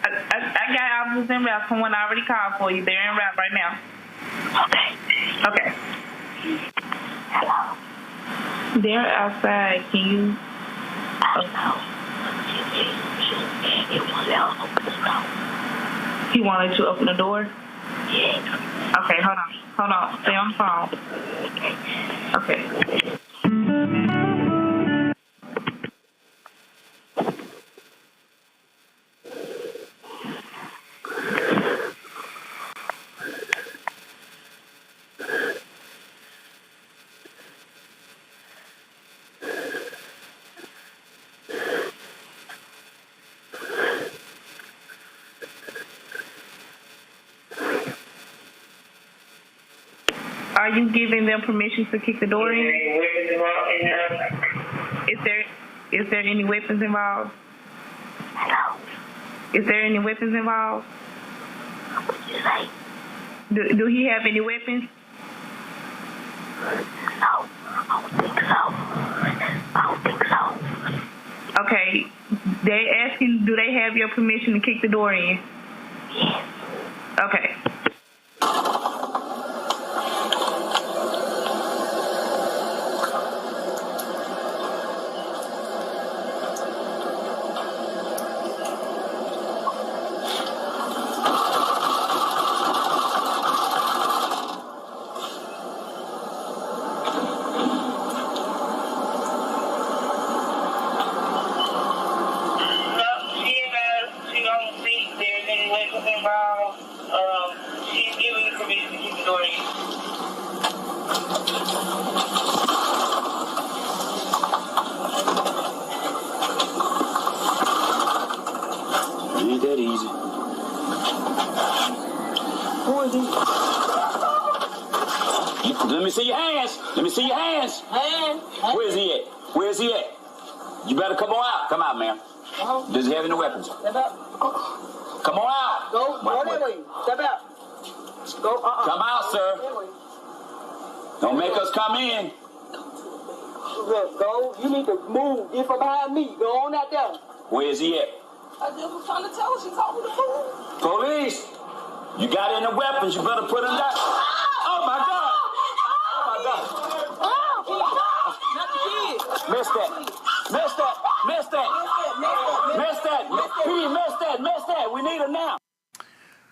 I got officers en route. Someone already called for you. They're en route right now. Okay. Hello. They're outside. Can you? I know. He wanted to open the door. He wanted to open the door? Yeah. Okay, hold on. Stay on the phone. Okay. Are you giving them permission to kick the door in? Is there any weapons involved? Hello? Is there any weapons involved? What did you say? Do he have any weapons? No, I don't think so. Okay. They asking, do they have your permission to kick the door in? Yes. Okay. Ain't that easy. Who is he? Let me see your hands. Let me see your hands. Where is he at? Where is he at? You better come on out. Come out, ma'am. Does he have any weapons? Step out. Come on out. Go that way. Step out. Go. Come out, sir. Don't make us come in. Look, go. You need to move. Get from behind me. Go on out there. Where is he at? I just was trying to tell her she told me to move. Police, you got any weapons? You better put them down. Oh my God! Oh my God! Missed that! Missed that! Missed that! Missed that! Missed that! We need him now.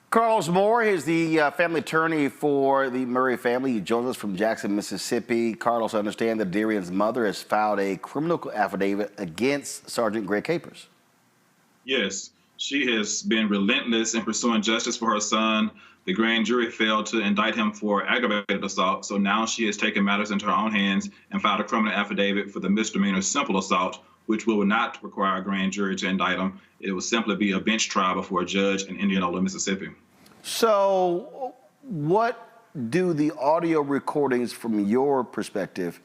Carlos Moore is the family attorney for the Murry family. He joins us from Jackson, Mississippi. Carlos, I understand that Aderrien's mother has filed a criminal affidavit against Sergeant Greg Capers. Yes, she has been relentless in pursuing justice for her son. The grand jury failed to indict him for aggravated assault, so now she has taken matters into her own hands and filed a criminal affidavit for the misdemeanor simple assault, which will not require a grand jury to indict him. It will simply be a bench trial before a judge in Indianola, Mississippi. So what do the audio recordings from your perspective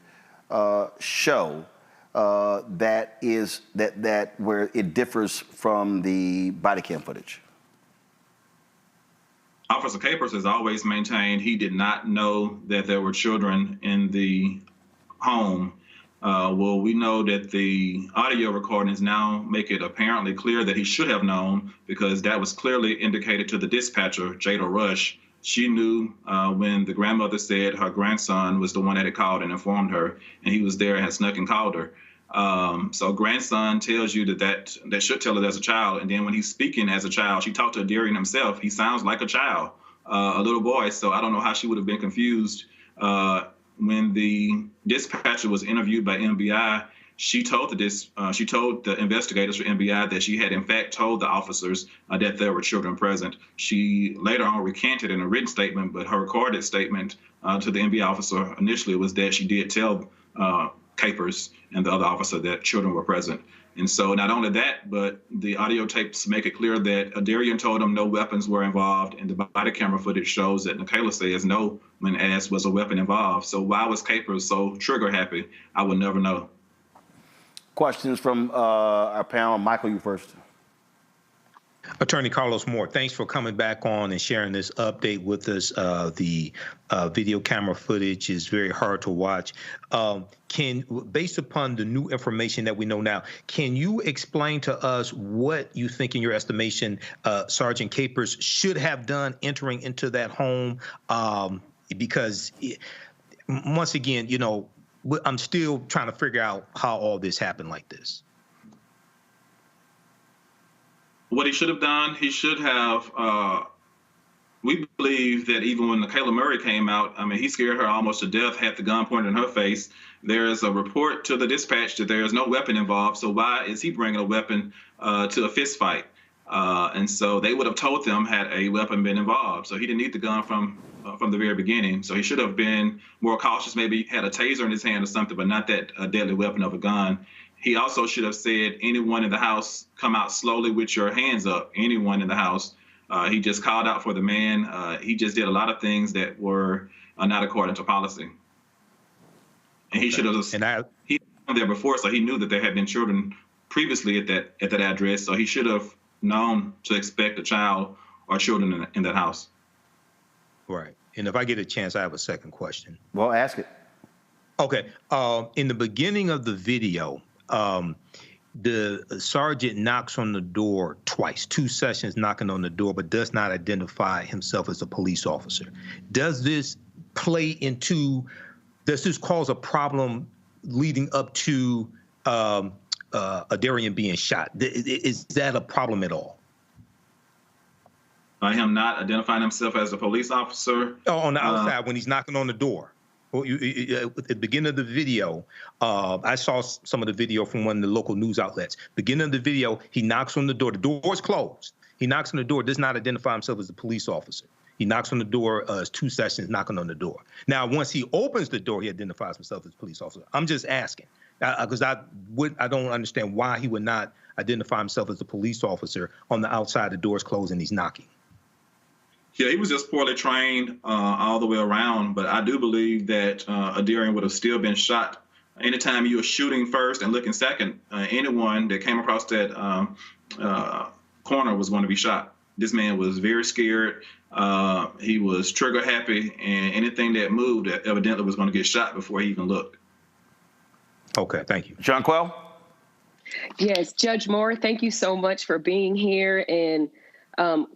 show that where it differs from the body cam footage? Officer Capers has always maintained he did not know that there were children in the home. Well, we know that the audio recordings now make it apparently clear that he should have known, because that was clearly indicated to the dispatcher, Jada Rush. She knew when the grandmother said her grandson was the one that had called and informed her, and he was there and had snuck and called her. So grandson tells you that should tell her as a child. And then when he's speaking as a child, she talked to Aderrien himself. He sounds like a child, a little boy. So I don't know how she would have been confused. When the dispatcher was interviewed by MBI, she told the investigators for MBI that she had in fact told the officers that there were children present. She later on recanted in a written statement, but her recorded statement to the MBI officer initially was that she did tell Capers and the other officer that children were present. And so not only that, but the audio tapes make it clear that Aderrien told him no weapons were involved, and the body camera footage shows that Nikayla says no when asked was a weapon involved. So why was Capers so trigger happy? I would never know. Questions from our panel. Michael, you first. Attorney Carlos Moore, thanks for coming back on and sharing this update with us. The video camera footage is very hard to watch. Based upon the new information that we know now, can you explain to us what you think, in your estimation, Sergeant Capers should have done entering into that home? Because once again, you know, I'm still trying to figure out how all this happened like this. What he should have done, he should have, we believe that even when Nikayla Murry came out, I mean, he scared her almost to death, had the gun pointed in her face. There is a report to the dispatch that there is no weapon involved, so why is he bringing a weapon to a fist fight? And so they would have told them had a weapon been involved. So he didn't need the gun from the very beginning. So he should have been more cautious, maybe had a taser in his hand or something, but not that deadly weapon of a gun. He also should have said, anyone in the house, come out slowly with your hands up, anyone in the house. He just called out for the man. He just did a lot of things that were not according to policy. And he should have. He was there before, so he knew that there had been children previously at that address. So he should have known to expect a child or children in that house. Right. And if I get a chance, I have a second question. Well, ask it. Okay. In the beginning of the video, the sergeant knocks on the door twice, 2 sessions knocking on the door, but does not identify himself as a police officer. Does this cause a problem leading up to Aderrien being shot? Is that a problem at all? By him not identifying himself as a police officer? Oh, on the outside when he's knocking on the door. Well, at the beginning of the video, I saw some of the video from one of the local news outlets. Beginning of the video, he knocks on the door. The door's closed. He knocks on the door, does not identify himself as a police officer. He knocks on the door, 2 sessions knocking on the door. Now, once he opens the door, he identifies himself as a police officer. I'm just asking, because I don't understand why he would not identify himself as a police officer on the outside, the door's closed, and he's knocking. Yeah, he was just poorly trained all the way around, but I do believe that Aderrien would have still been shot. Anytime you were shooting first and looking second, anyone that came across that corner was going to be shot. This man was very scared. He was trigger happy, and anything that moved evidently was going to get shot before he even looked. Okay, thank you. Jonquel? Yes, Judge Moore, thank you so much for being here, and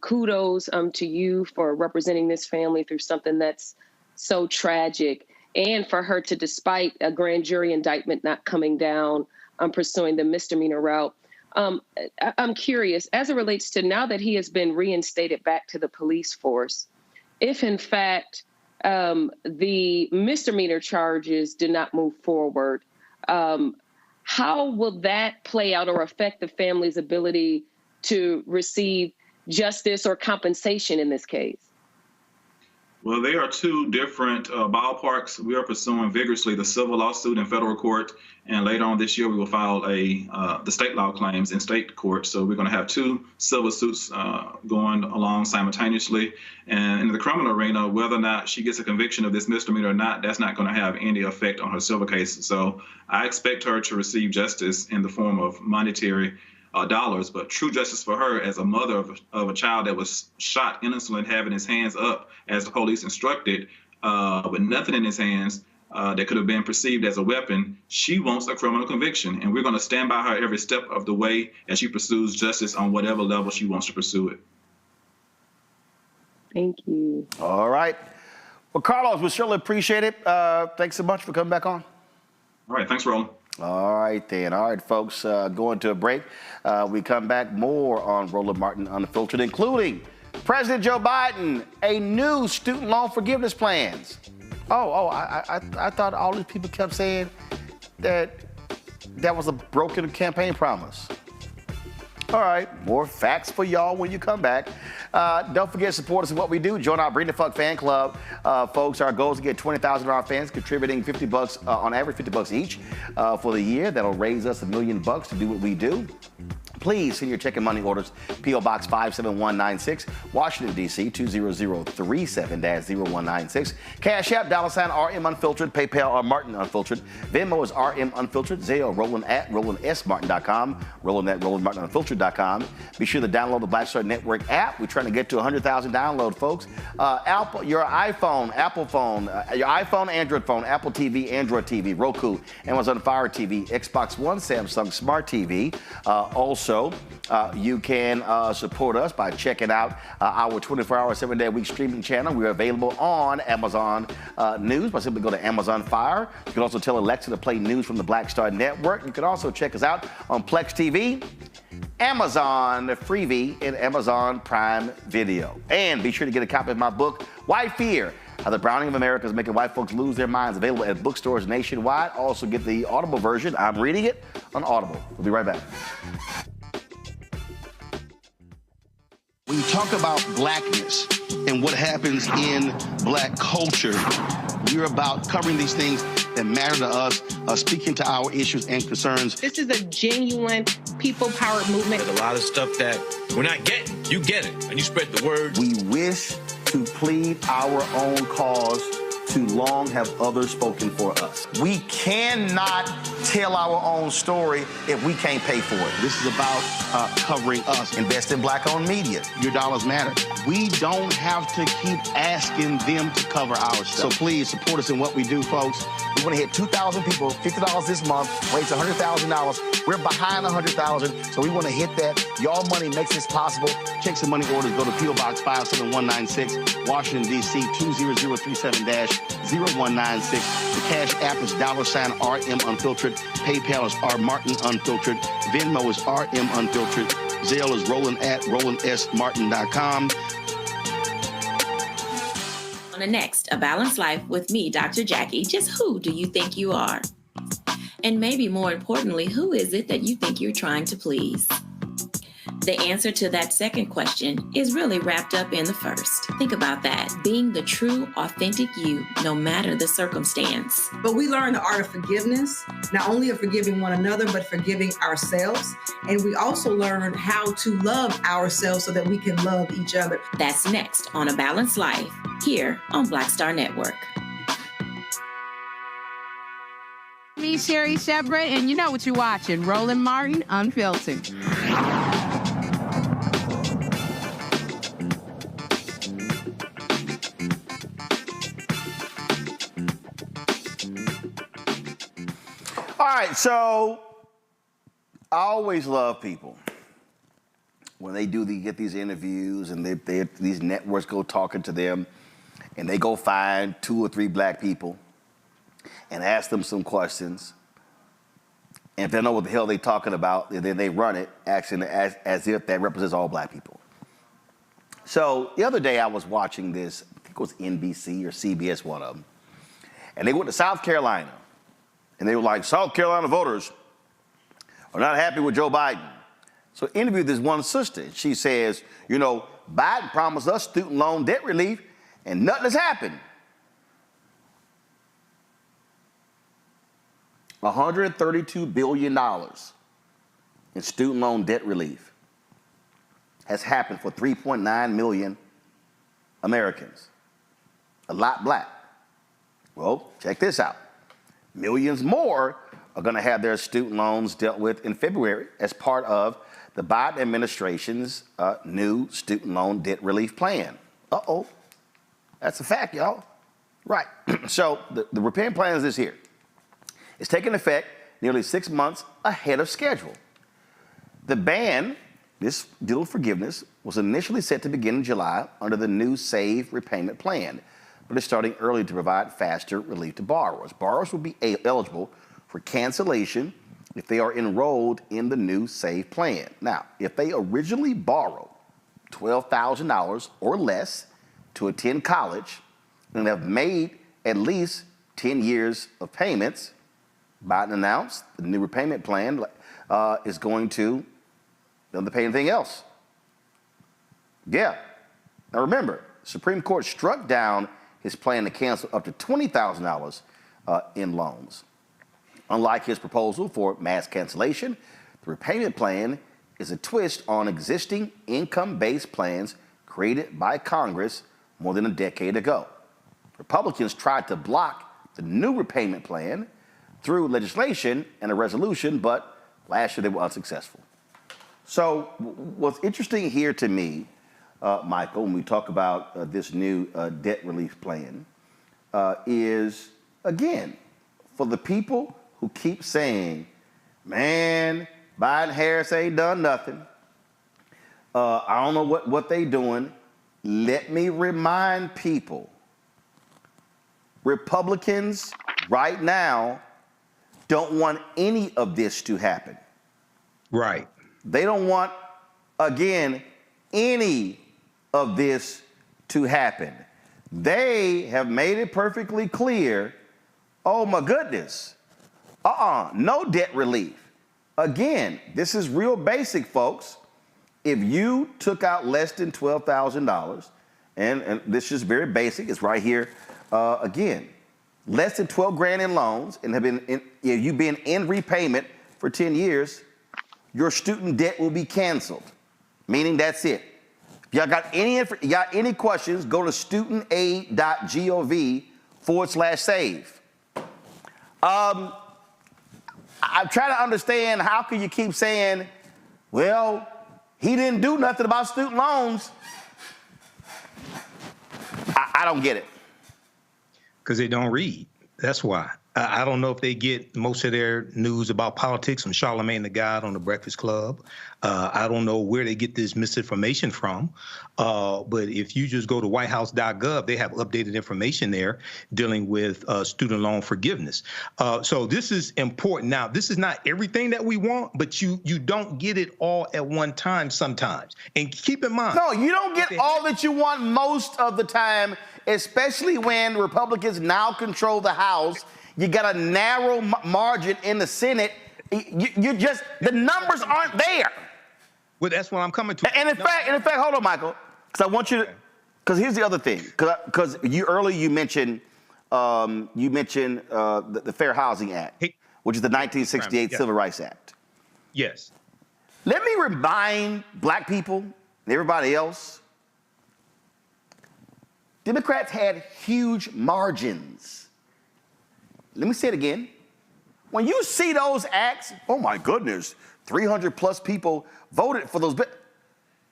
kudos to you for representing this family through something that's so tragic, and for her to, despite a grand jury indictment not coming down, pursuing the misdemeanor route. I'm curious, as it relates to now that he has been reinstated back to the police force, if in fact the misdemeanor charges did not move forward, how will that play out or affect the family's ability to receive justice or compensation in this case? Well, they are two different ballparks. We are pursuing vigorously the civil lawsuit in federal court, and later on this year we will file the state law claims in state court. So we're going to have 2 civil suits going along simultaneously. And in the criminal arena, whether or not she gets a conviction of this misdemeanor or not, that's not going to have any effect on her civil case. So I expect her to receive justice in the form of monetary dollars, but true justice for her as a mother of a child that was shot innocently, having his hands up as the police instructed, with nothing in his hands that could have been perceived as a weapon. She wants a criminal conviction, and we're going to stand by her every step of the way as she pursues justice on whatever level she wants to pursue it. Thank you. All right. Well, Carlos, we certainly appreciate it. Thanks so much for coming back on. All right. Thanks, Roland. All right, then. All right, folks, going to a break. We come back more on Roland Martin Unfiltered, including President Joe Biden, a new student loan forgiveness plans. I thought all these people kept saying that was a broken campaign promise. All right, more facts for y'all when you come back. Don't forget to support us in what we do. Join our Bring the Fuck fan club. Folks, our goal is to get 20,000 of our fans contributing $50, on average $50 each for the year. That'll raise us $1 million to do what we do. Please send your check and money orders, P.O. Box 57196, Washington, D.C. 20037-0196. Cash App, $RM Unfiltered, PayPal, or Martin Unfiltered. Venmo is RM Unfiltered. Zelle, Roland at RolandSMartin.com. Roland at RolandMartinUnfiltered.com. Be sure to download the Black Star Network app. We're trying to get to 100,000 downloads, folks. Your iPhone, Apple phone, your iPhone, Android phone, Apple TV, Android TV, Roku, Amazon Fire TV, Xbox One, Samsung Smart TV. Also, you can support us by checking out our 24-hour, 7-day-a-week streaming channel. We're available on Amazon News by simply go to Amazon Fire. You can also tell Alexa to play news from the Black Star Network. You can also check us out on Plex TV, Amazon Freevee, and Amazon Prime Video. And be sure to get a copy of my book, White Fear: How the Browning of America is Making White Folks Lose Their Minds, available at bookstores nationwide. Also get the Audible version. I'm reading it on Audible. We'll be right back. When you talk about blackness and what happens in black culture, we're about covering these things that matter to us, speaking to our issues and concerns. This is a genuine people-powered movement. There's a lot of stuff that we're not getting. You get it, and you spread the word. We wish to plead our own cause Too long have others spoken for us. We cannot tell our own story if we can't pay for it. This is about covering us. Invest in black-owned media. Your dollars matter. We don't have to keep asking them to cover our stuff. So please support us in what we do, folks. We want to hit 2,000 people, $50 this month, raise $100,000. We're behind 100,000, so we want to hit that. Y'all money makes this possible. Checks and money orders go to P.O. Box 57196, Washington, D.C. 20037-0196. The Cash App is $RM Unfiltered. PayPal is R Martin Unfiltered. Venmo is RM Unfiltered. Zelle is roland@rolandsmartin.com. On the next A Balanced Life with me, Dr. Jackie, just who do you think you are? And maybe more importantly, who is it that you think you're trying to please? The answer to that second question is really wrapped up in the first. Think about that. Being the true, authentic you, no matter the circumstance. But we learn the art of forgiveness, not only of forgiving one another, but forgiving ourselves. And we also learn how to love ourselves so that we can love each other. That's next on A Balanced Life, here on Black Star Network. Me, Sherry Shepard, and you know what you're watching, Roland Martin Unfiltered. All right, so I always love people when they get these interviews and these networks go talking to them and they go find 2 or 3 black people and ask them some questions. And if they know what the hell they're talking about, then they run it acting as if that represents all black people. So the other day I was watching this, I think it was NBC or CBS, one of them, and they went to South Carolina. And they were like, South Carolina voters are not happy with Joe Biden. So I interviewed this one sister. She says, you know, Biden promised us student loan debt relief and nothing has happened. $132 billion in student loan debt relief has happened for 3.9 million Americans. A lot black. Well, check this out. Millions more are going to have their student loans dealt with in February as part of the Biden administration's new student loan debt relief plan. Uh-oh. That's a fact, y'all. Right. So the repayment plan is this here. It's taking effect nearly 6 months ahead of schedule. The ban, this deal of forgiveness, was initially set to begin in July under the new SAVE repayment plan, but it's starting early to provide faster relief to borrowers. Borrowers will be eligible for cancellation if they are enrolled in the new SAVE plan. Now, if they originally borrowed $12,000 or less to attend college and have made at least 10 years of payments, Biden announced the new repayment plan is going to don't have to pay anything else. Yeah. Now remember, the Supreme Court struck down his plan to cancel up to $20,000 in loans. Unlike his proposal for mass cancellation, the repayment plan is a twist on existing income-based plans created by Congress more than a decade ago. Republicans tried to block the new repayment plan through legislation and a resolution, but last year they were unsuccessful. So what's interesting here to me, Michael, when we talk about this new debt relief plan, is, again, for the people who keep saying, man, Biden Harris ain't done nothing. I don't know what they doing. Let me remind people, Republicans right now don't want any of this to happen. Right. They don't want, again, any of this to happen. They have made it perfectly clear, oh my goodness, no debt relief. Again, this is real basic, folks. If you took out less than $12,000, and this is very basic, it's right here, again, less than 12 grand in loans, and have been you've been in repayment for 10 years, your student debt will be canceled, meaning that's it. If y'all got any questions, go to studentaid.gov /save. I'm trying to understand, how can you keep saying, well, he didn't do nothing about student loans? I don't get it. Because they don't read. That's why. I don't know if they get most of their news about politics from Charlemagne the God on the Breakfast Club. I don't know where they get this misinformation from. But if you just go to whitehouse.gov, they have updated information there dealing with student loan forgiveness. So this is important. Now, this is not everything that we want, but you don't get it all at one time sometimes. And keep in mind. No, you don't get all that you want most of the time, especially when Republicans now control the House. You got a narrow margin in the Senate. You just, the numbers aren't there. Well, that's what I'm coming to. And in fact, hold on, Michael, because I want you to, because here's the other thing, because you mentioned the Fair Housing Act, which is the 1968 Civil Rights Act. Yes. Let me remind black people and everybody else, Democrats had huge margins. Let me say it again. When you see those acts, oh my goodness, 300 plus people voted for those,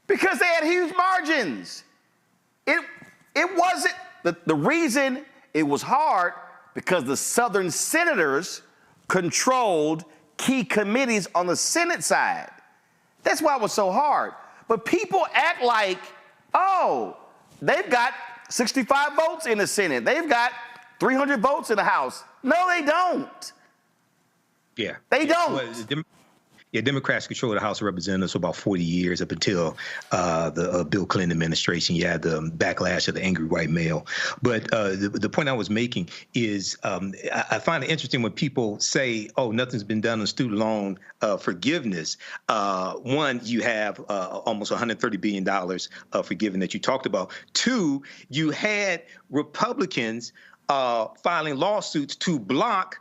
because they had huge margins. It wasn't, the reason it was hard, because the Southern senators controlled key committees on the Senate side. That's why it was so hard. But people act like, oh, they've got 65 votes in the Senate. They've got 300 votes in the House. No, they don't. Yeah. They don't. Well, Democrats control the House of Representatives for about 40 years up until the Bill Clinton administration. You had the backlash of the angry white male. But the point I was making is I find it interesting when people say, oh, nothing's been done on student loan forgiveness. One, you have almost $130 billion forgiven that you talked about. Two, you had Republicans filing lawsuits to block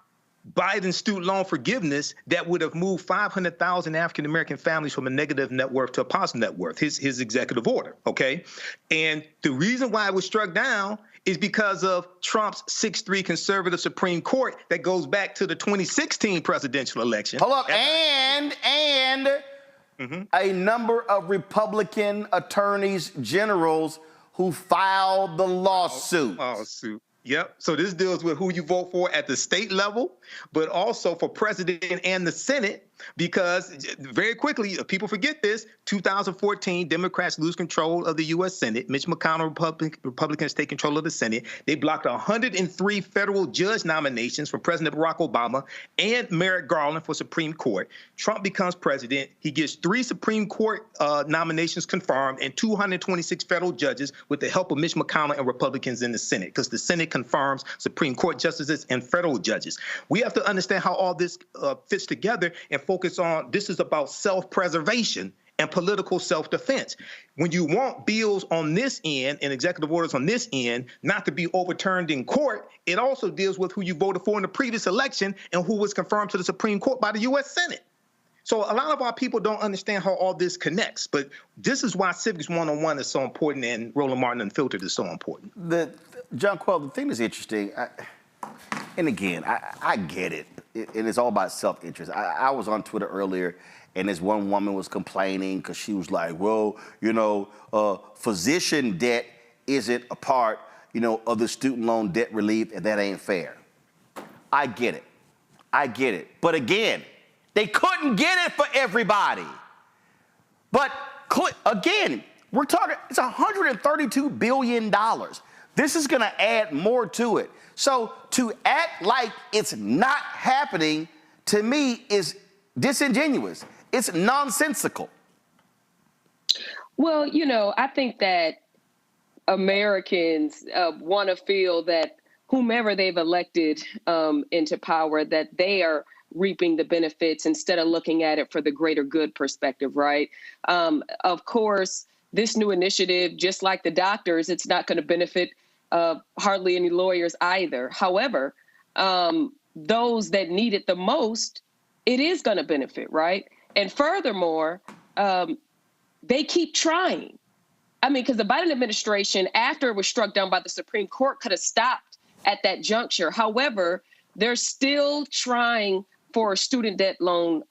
Biden's student loan forgiveness that would have moved 500,000 African-American families from a negative net worth to a positive net worth, his executive order, okay? And the reason why it was struck down is because of Trump's 6-3 conservative Supreme Court that goes back to the 2016 presidential election. Hold up, and a number of Republican attorneys generals who filed the lawsuit. Yep. So this deals with who you vote for at the state level, but also for president and the Senate, because very quickly, people forget this, 2014, Democrats lose control of the U.S. Senate. Mitch McConnell, Republicans take control of the Senate. They blocked 103 federal judge nominations for President Barack Obama and Merrick Garland for Supreme Court. Trump becomes president. He gets 3 Supreme Court nominations confirmed and 226 federal judges with the help of Mitch McConnell and Republicans in the Senate, because the Senate confirms Supreme Court justices and federal judges. We have to understand how all this fits together and focus on, this is about self-preservation and political self-defense. When you want bills on this end and executive orders on this end not to be overturned in court, it also deals with who you voted for in the previous election and who was confirmed to the Supreme Court by the U.S. Senate. So a lot of our people don't understand how all this connects, but this is why Civics 101 is so important and Roland Martin Unfiltered is so important. John Quell, the thing that's interesting, and again, I get it, and it's all about self-interest. I was on Twitter earlier, and this one woman was complaining because she was like, well, physician debt isn't a part, of the student loan debt relief, and that ain't fair. I get it. But again, they couldn't get it for everybody. But again, we're talking, it's $132 billion. This is going to add more to it. So to act like it's not happening, to me, is disingenuous. It's nonsensical. Well, I think that Americans want to feel that whomever they've elected into power, that they are reaping the benefits instead of looking at it for the greater good perspective, right? Of course, this new initiative, just like the doctors, it's not going to benefit hardly any lawyers either. However, those that need it the most, it is going to benefit, right? And furthermore, they keep trying. I mean, because the Biden administration, after it was struck down by the Supreme Court, could have stopped at that juncture. However, they're still trying for student loan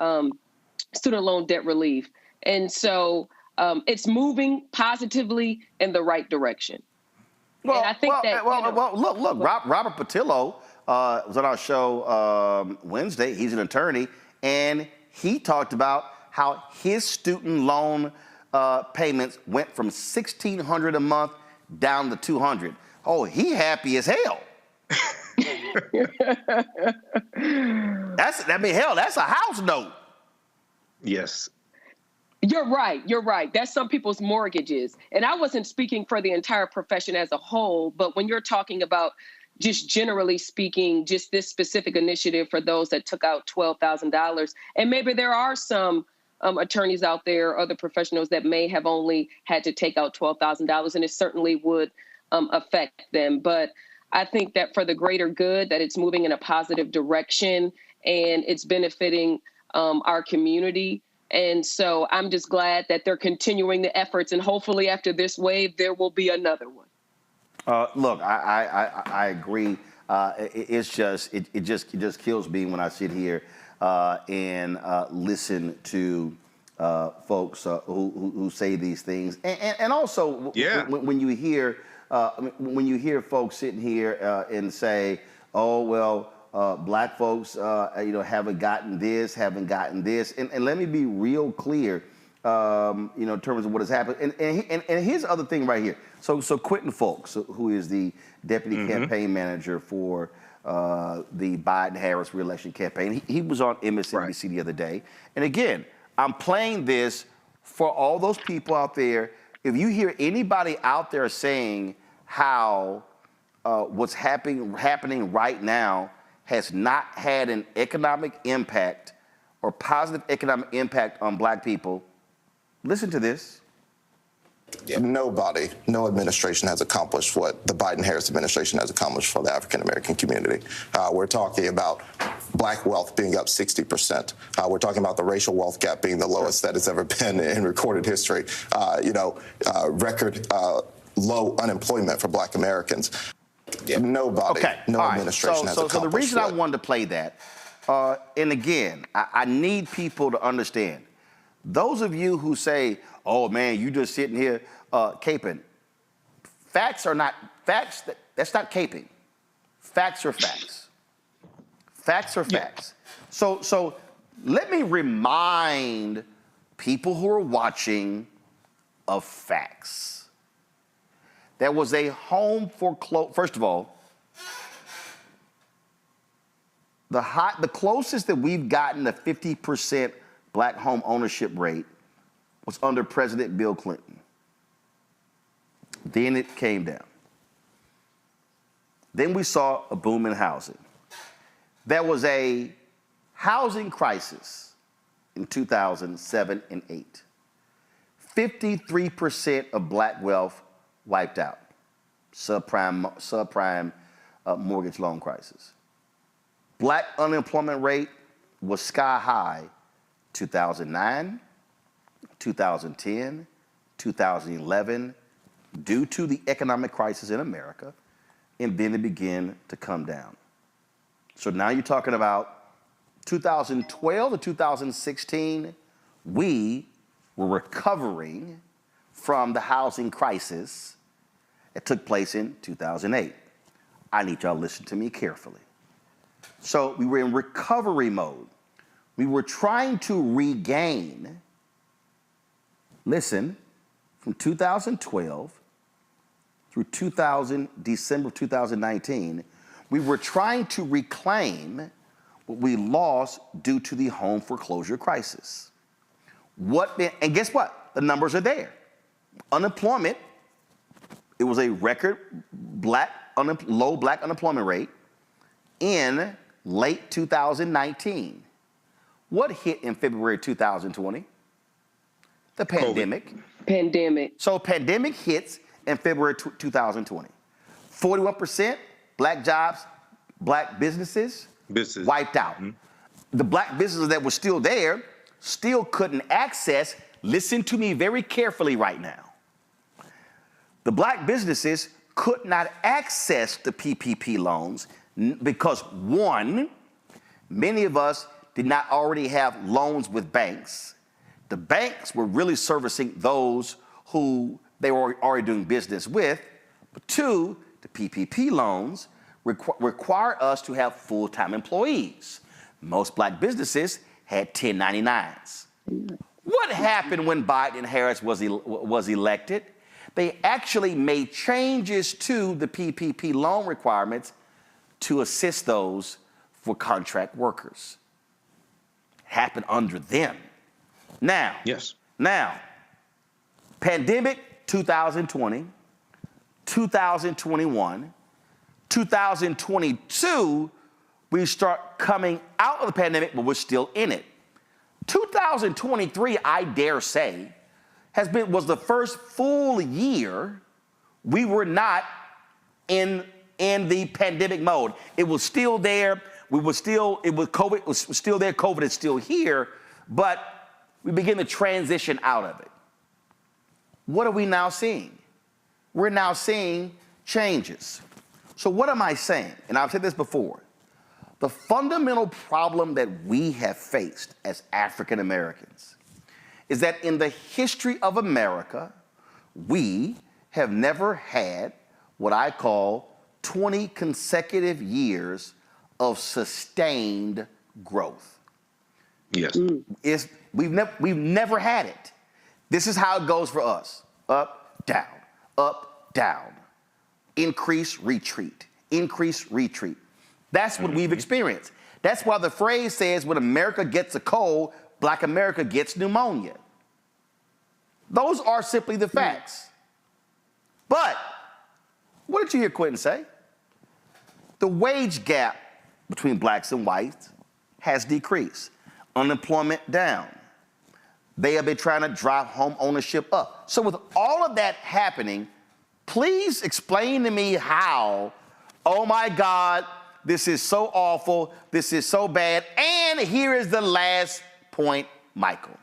debt relief. And so it's moving positively in the right direction. Well, and I think look, Robert Patillo was on our show Wednesday. He's an attorney, and he talked about how his student loan payments went from $1,600 a month down to $200. Oh, he happy as hell. That's a house note. Yes. You're right. That's some people's mortgages. And I wasn't speaking for the entire profession as a whole, but when you're talking about just generally speaking, just this specific initiative for those that took out $12,000, and maybe there are some attorneys out there, other professionals that may have only had to take out $12,000, and it certainly would affect them. But I think that for the greater good, that it's moving in a positive direction and it's benefiting our community. And so I'm just glad that they're continuing the efforts, and hopefully after this wave, there will be another one. Look, I agree. It just kills me when I sit here and listen to folks who say these things, and also when you hear folks sitting here and say, "Oh well, black folks, haven't gotten this," and let me be real clear, in terms of what has happened. And here's the other thing right here. So Quentin Folks, who is the deputy campaign manager for the Biden-Harris reelection campaign, he was on MSNBC the other day. And again, I'm playing this for all those people out there. If you hear anybody out there saying how what's happening right now has not had an economic impact or positive economic impact on black people, listen to this. No administration has accomplished what the Biden-Harris administration has accomplished for the African-American community. We're talking about black wealth being up 60%. We're talking about the racial wealth gap being the lowest that it's ever been in recorded history. Record low unemployment for black Americans. Administration has accomplished. So the reason I wanted to play that, and again, I need people to understand, those of you who say, "Oh man, you just sitting here caping," facts are not facts. That's not caping. Facts are facts. Facts are facts. So let me remind people who are watching of facts. There was a home foreclosure. First of all, the closest that we've gotten to 50% black home ownership rate was under President Bill Clinton. Then it came down. Then we saw a boom in housing. There was a housing crisis in 2007 and 8. 53% of black wealth wiped out. Subprime mortgage loan crisis. Black unemployment rate was sky high 2009, 2010, 2011, due to the economic crisis in America, and then it began to come down. So now you're talking about 2012 to 2016, we were recovering from the housing crisis that took place in 2008. I need y'all to listen to me carefully. So we were in recovery mode. We were trying to regain, listen, from 2012 through December of 2019, we were trying to reclaim what we lost due to the home foreclosure crisis. And guess what? The numbers are there. Unemployment, it was a record low black unemployment rate in late 2019. What hit in February 2020? The pandemic. So pandemic hits in February 2020. 41% black jobs, black businesses wiped out. The black businesses that were still there still couldn't listen to me very carefully right now. The black businesses could not access the PPP loans because, one, many of us did not already have loans with banks. The banks were really servicing those who they were already doing business with. But two, the PPP loans require us to have full-time employees. Most black businesses had 1099s. What happened when Biden and Harris was elected? They actually made changes to the PPP loan requirements to assist those for contract workers. Happened under them. Now, pandemic 2020, 2021, 2022, we start coming out of the pandemic, but we're still in it. 2023, I dare say, was the first full year we were not in the pandemic mode. It was still there. COVID was still there. COVID is still here, but we begin to transition out of it. What are we now seeing? We're now seeing changes. So what am I saying? And I've said this before. The fundamental problem that we have faced as African Americans is that in the history of America, we have never had what I call 20 consecutive years of sustained growth. Yes. We've never had it. This is how it goes for us. Up, down, increase, retreat, increase, retreat. That's what we've experienced. That's why the phrase says when America gets a cold, Black America gets pneumonia. Those are simply the facts. But what did you hear Quentin say? The wage gap between blacks and whites has decreased. Unemployment down. They have been trying to drive home ownership up. So with all of that happening, please explain to me how, oh my God, this is so awful, this is so bad, and here is the last point, Michael.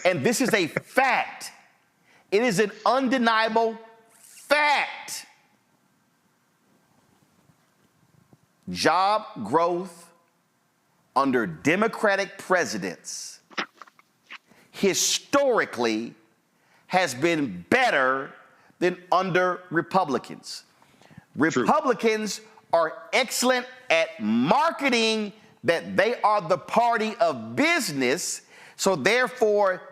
And this is a fact. It is an undeniable fact. Job growth under Democratic presidents historically has been better than under Republicans. Republicans are excellent at marketing that they are the party of business, so therefore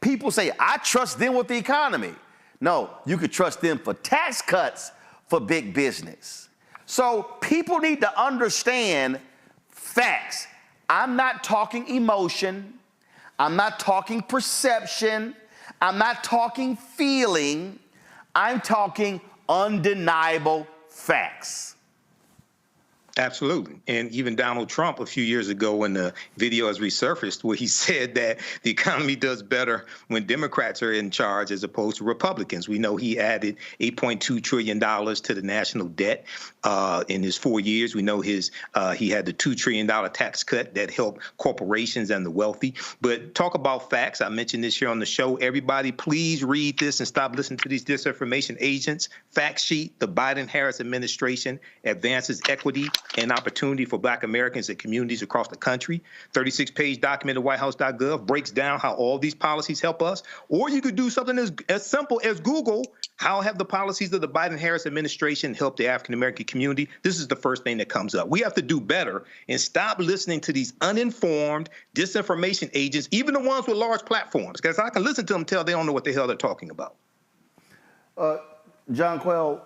people say, I trust them with the economy. No, you could trust them for tax cuts for big business. So people need to understand facts. I'm not talking emotion. I'm not talking perception. I'm not talking feeling. I'm talking undeniable facts. Absolutely. And even Donald Trump a few years ago when the video has resurfaced where he said that the economy does better when Democrats are in charge as opposed to Republicans. We know he added $8.2 trillion to the national debt in his 4 years. We know he had the $2 trillion tax cut that helped corporations and the wealthy. But talk about facts. I mentioned this here on the show. Everybody, please read this and stop listening to these disinformation agents. Fact sheet, the Biden-Harris administration advances equity and opportunity for Black Americans and communities across the country. 36-page document at whitehouse.gov breaks down how all these policies help us. Or you could do something as simple as Google, how have the policies of the Biden-Harris administration helped the African-American community? This is the first thing that comes up. We have to do better and stop listening to these uninformed disinformation agents, even the ones with large platforms, because I can listen to them tell they don't know what the hell they're talking about. John Quayle,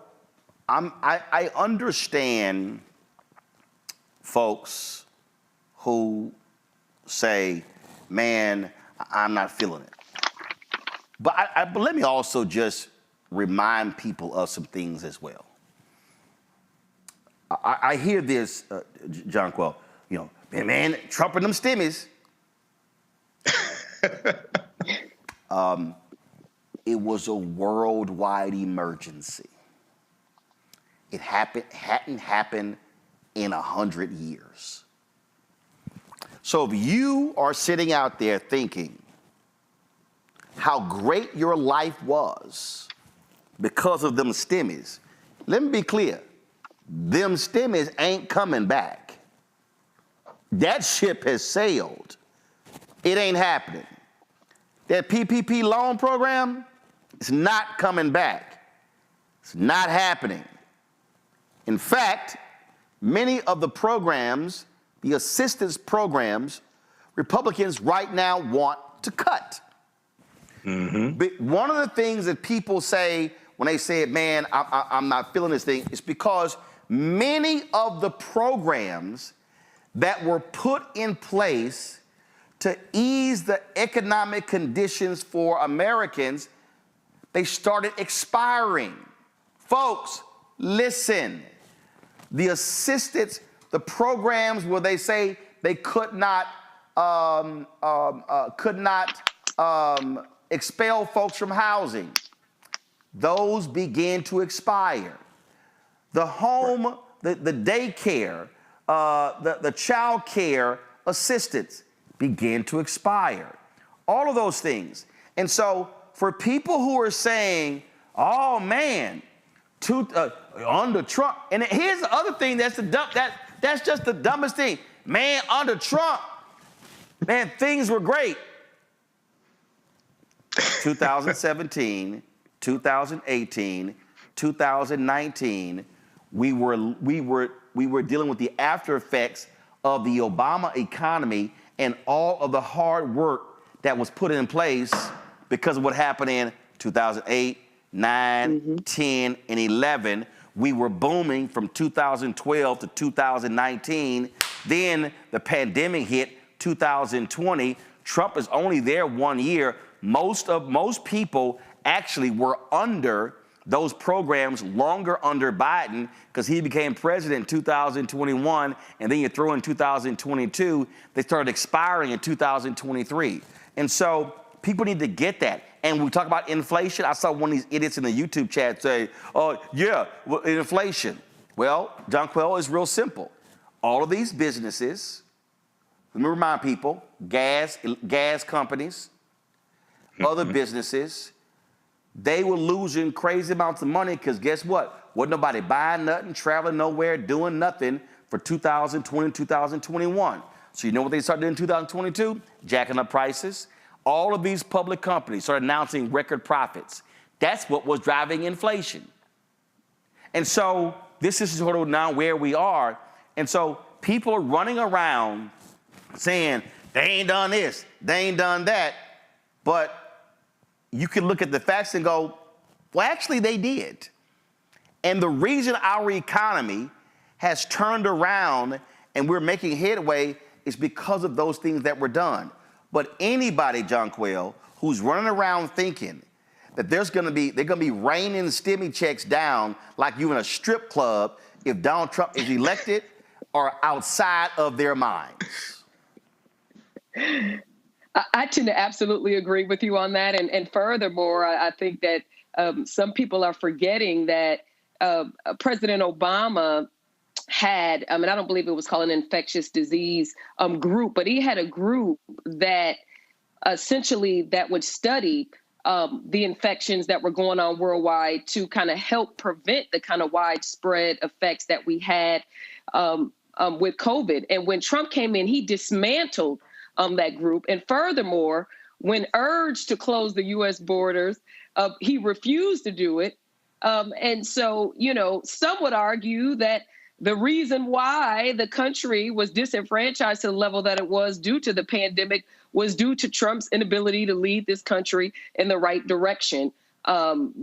I understand folks who say, man, I'm not feeling it. But let me also just remind people of some things as well. I hear this, John Quayle, man, Trump and them stimmies. It was a worldwide emergency. It hadn't happened in 100 years. So if you are sitting out there thinking how great your life was because of them stimmies. Let me be clear. Them stimmies ain't coming back. That ship has sailed. It ain't happening. That PPP loan program is not coming back. It's not happening. In fact, many of the programs, the assistance programs, Republicans right now want to cut. But one of the things that people say when they say, man, I'm not feeling this thing, is because many of the programs that were put in place to ease the economic conditions for Americans, they started expiring. Folks, listen. The assistance, the programs where they say they could not expel folks from housing, those began to expire. The home, the daycare, the child care assistance began to expire. All of those things. And so for people who are saying, oh man, under Trump, and here's the other thing that's that's just the dumbest thing. Man, under Trump, man, things were great. 2017, 2018, 2019, we were dealing with the after effects of the Obama economy and all of the hard work that was put in place because of what happened in 2008, 9, 10, and 11. We were booming from 2012 to 2019. Then the pandemic hit 2020. Trump is only there 1 year. Most people actually were under those programs longer under Biden because he became president in 2021, and then you throw in 2022, they started expiring in 2023. And so people need to get that. And when we talk about inflation, I saw one of these idiots in the YouTube chat say, oh, yeah, well, inflation. Well, John Quell, is real simple. All of these businesses, let me remind people, gas companies, other businesses, they were losing crazy amounts of money because guess what? Wasn't nobody buying nothing, traveling nowhere, doing nothing for 2020, 2021. So you know what they started doing in 2022? Jacking up prices. All of these public companies started announcing record profits. That's what was driving inflation. And so this is sort of now where we are. And so people are running around saying, they ain't done this, they ain't done that. But you can look at the facts and go, well, actually they did. And the reason our economy has turned around and we're making headway is because of those things that were done. But anybody, John Quayle, who's running around thinking that they're gonna be raining stimmy checks down like you in a strip club if Donald Trump is elected are outside of their minds. I tend to absolutely agree with you on that. And furthermore, I think that some people are forgetting that President Obama had, I don't believe it was called an infectious disease group, but he had a group that essentially that would study the infections that were going on worldwide to kind of help prevent the kind of widespread effects that we had with COVID. And when Trump came in, he dismantled that group. And furthermore, when urged to close the U.S. borders, he refused to do it. And so, some would argue that the reason why the country was disenfranchised to the level that it was due to the pandemic was due to Trump's inability to lead this country in the right direction.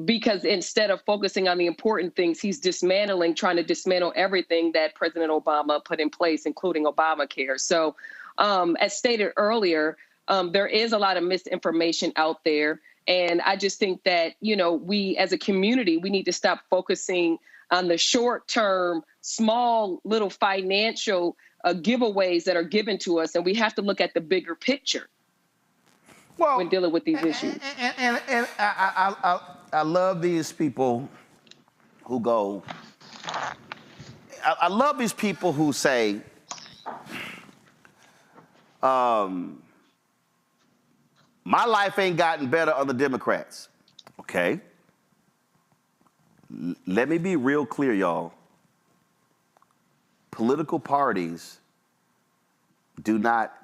Because instead of focusing on the important things, he's trying to dismantle everything that President Obama put in place, including Obamacare. So as stated earlier, there is a lot of misinformation out there. And I just think that, we as a community, we need to stop focusing on the short-term, small little financial giveaways that are given to us. And we have to look at the bigger picture when dealing with these issues. And I love these people who go, I love these people who say, my life ain't gotten better under Democrats. Okay. Let me be real clear, y'all. Political parties do not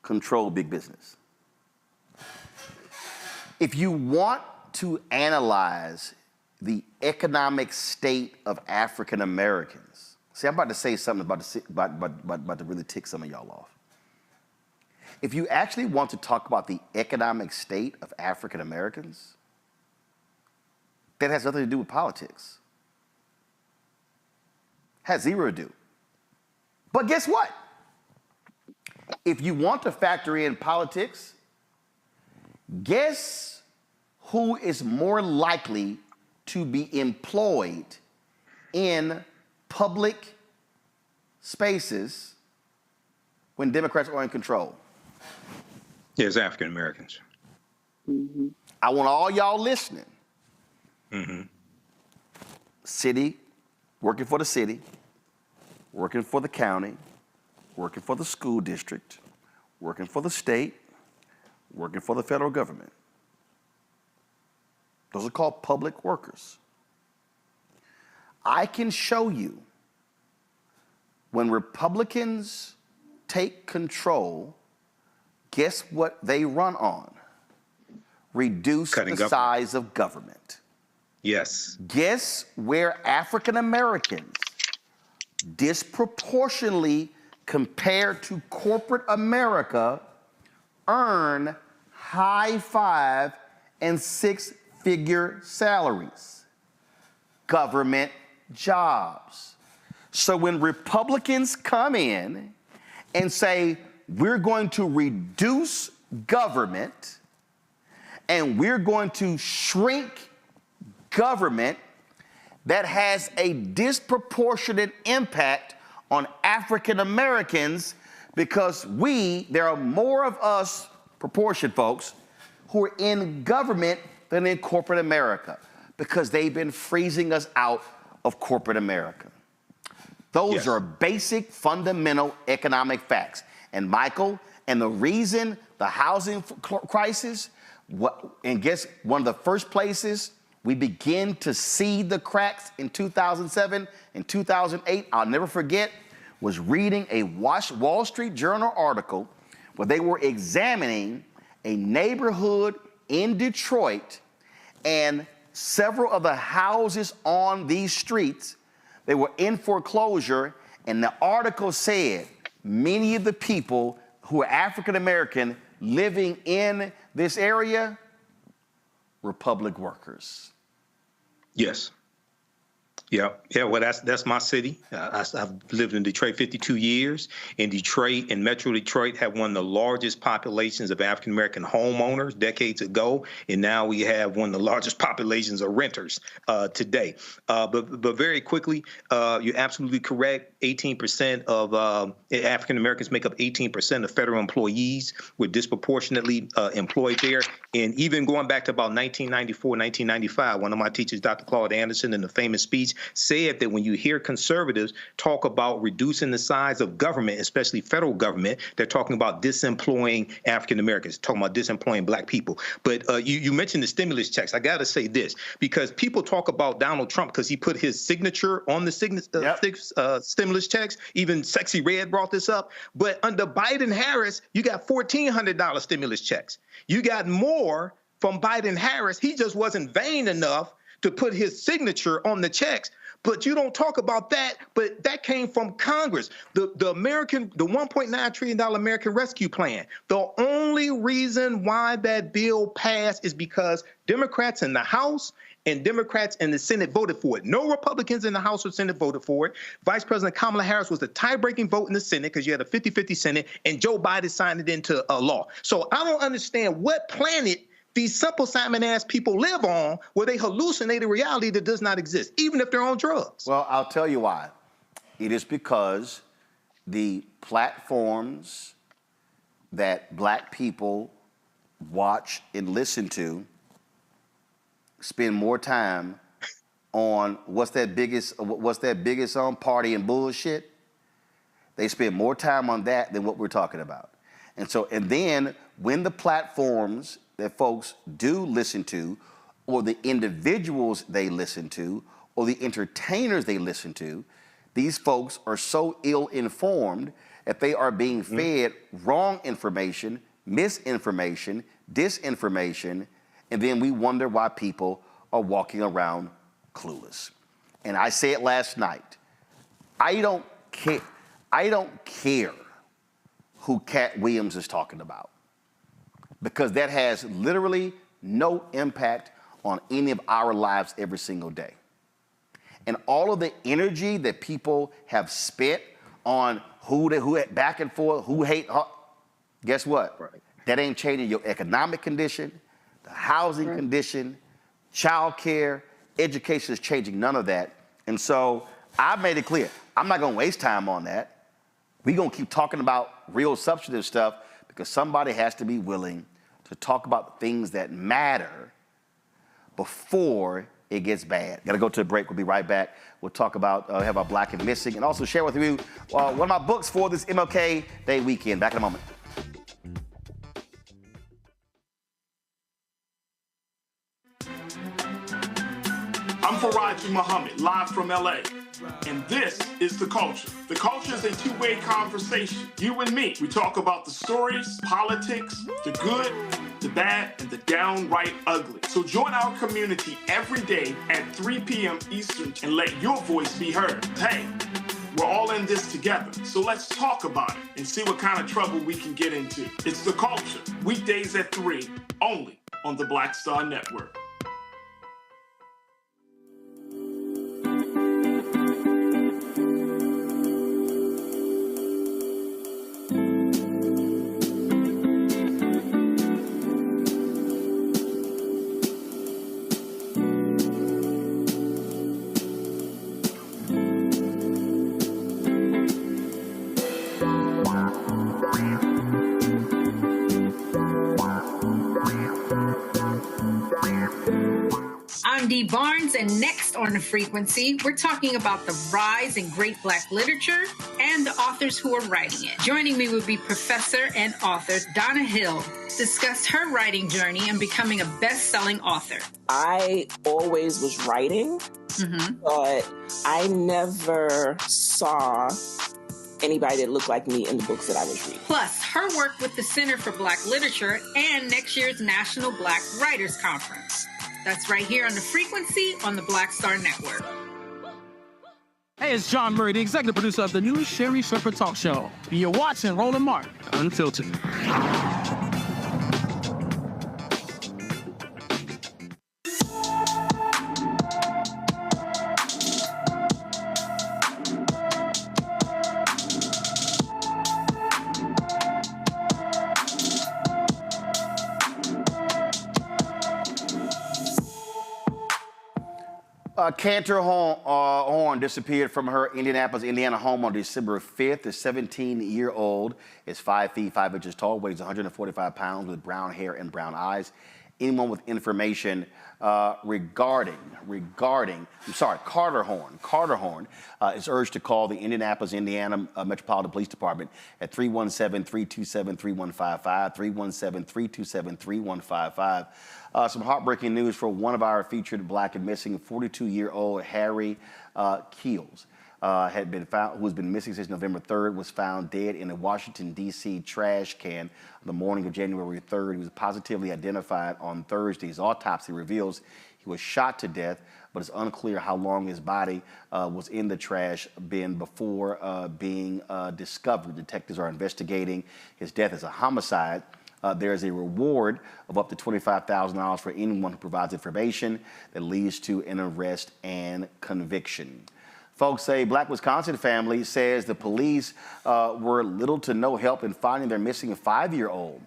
control big business. If you want to analyze the economic state of African Americans, see, I'm about to say something about to really tick some of y'all off. If you actually want to talk about the economic state of African Americans, that has nothing to do with politics. Has zero to do. But guess what? If you want to factor in politics, guess who is more likely to be employed in public spaces when Democrats are in control? Yes, African Americans. Mm-hmm. I want all y'all listening. Mm-hmm. City, working for the city, working for the county, working for the school district, working for the state, working for the federal government. Those are called public workers. I can show you when Republicans take control, guess what they run on? Reduce the size of government. Yes. Guess where African Americans disproportionately compared to corporate America earn high 5- and 6-figure salaries? Government jobs. So when Republicans come in and say, we're going to reduce government and we're going to shrink government, that has a disproportionate impact on African Americans because there are more of us, proportion folks, who are in government than in corporate America because they've been freezing us out of corporate America. Those are basic, fundamental economic facts. And Michael, and the reason the housing crisis, and guess one of the first places we begin to see the cracks in 2007 and 2008, I'll never forget, was reading a Wall Street Journal article where they were examining a neighborhood in Detroit and several of the houses on these streets, they were in foreclosure, and the article said many of the people who are African American living in this area were public workers. Yes. Yeah. Well, that's my city. I've lived in Detroit 52 years. In Detroit and Metro Detroit have one of the largest populations of African American homeowners decades ago, and now we have one of the largest populations of renters today. But very quickly, you're absolutely correct. 18% of African Americans make up 18% of federal employees. We're disproportionately employed there. And even going back to about 1994, 1995, one of my teachers, Dr. Claude Anderson, in a famous speech, said that when you hear conservatives talk about reducing the size of government, especially federal government, they're talking about disemploying African Americans, talking about disemploying black people. But you mentioned the stimulus checks. I got to say this, because people talk about Donald Trump because he put his signature on the stimulus checks. Even Sexy Red brought this up. But under Biden-Harris, you got $1,400 stimulus checks. You got more from Biden-Harris. He just wasn't vain enough to put his signature on the checks. But you don't talk about that. But that came from Congress. The $1.9 trillion American Rescue Plan. The only reason why that bill passed is because Democrats in the House and Democrats in the Senate voted for it. No Republicans in the House or Senate voted for it. Vice President Kamala Harris was the tie-breaking vote in the Senate because you had a 50-50 Senate, and Joe Biden signed it into law. So I don't understand what planet these Simple Simon-ass people live on where they hallucinate a reality that does not exist, even if they're on drugs. Well, I'll tell you why. It is because the platforms that black people watch and listen to spend more time on what's that biggest party and bullshit. They spend more time on that than what we're talking about. And then when the platforms that folks do listen to, or the individuals they listen to, or the entertainers they listen to, these folks are so ill-informed that they are being fed wrong information, misinformation, disinformation, and then we wonder why people are walking around clueless. And I said last night, I don't care who Cat Williams is talking about, because that has literally no impact on any of our lives every single day. And all of the energy that people have spent on who back and forth, who hate, guess what? Right. That ain't changing your economic condition, the housing condition, child care, education is changing none of that. And so I've made it clear, I'm not gonna waste time on that. We're gonna keep talking about real substantive stuff, because somebody has to be willing to talk about things that matter before it gets bad. Gotta go to a break, we'll be right back. We'll talk about, have our Black and Missing, and also share with you one of my books for this MLK Day weekend. Back in a moment. I'm Faraji Muhammad, live from LA. And this is The Culture. The Culture is a two-way conversation. You and me. We talk about the stories, politics, the good, the bad, and the downright ugly. So join our community every day at 3 p.m. Eastern and let your voice be heard. Hey, we're all in this together. So let's talk about it and see what kind of trouble we can get into. It's The Culture, weekdays at 3, only on the Black Star Network. I'm Dee Barnes, and next on The Frequency, we're talking about the rise in great Black literature and the authors who are writing it. Joining me will be professor and author Donna Hill, discuss her writing journey and becoming a best-selling author. I always was writing, but I never saw anybody that looked like me in the books that I was reading. Plus, her work with the Center for Black Literature and next year's National Black Writers Conference. That's right here on The Frequency on the Black Star Network. Hey, it's John Murray, the executive producer of the new Sherry Shepherd Talk Show. You're watching Roland Martin Unfiltered. Cantor Horn disappeared from her Indianapolis, Indiana home on December 5th. The 17-year-old is 5 feet 5 inches tall, weighs 145 pounds, with brown hair and brown eyes. Anyone with information regarding Carter Horn is urged to call the Indianapolis, Indiana Metropolitan Police Department at 317-327-3155, 317-327-3155. Some heartbreaking news for one of our featured Black and Missing, 42-year-old Harry Keels. Had been found, who has been missing since November 3rd, was found dead in a Washington, D.C. trash can on the morning of January 3rd. He was positively identified on Thursday. His autopsy reveals he was shot to death, but it's unclear how long his body was in the trash bin before being discovered. Detectives are investigating his death as a homicide. There is a reward of up to $25,000 for anyone who provides information that leads to an arrest and conviction. Folks, a Black Wisconsin family says the police were little to no help in finding their missing 5-year-old.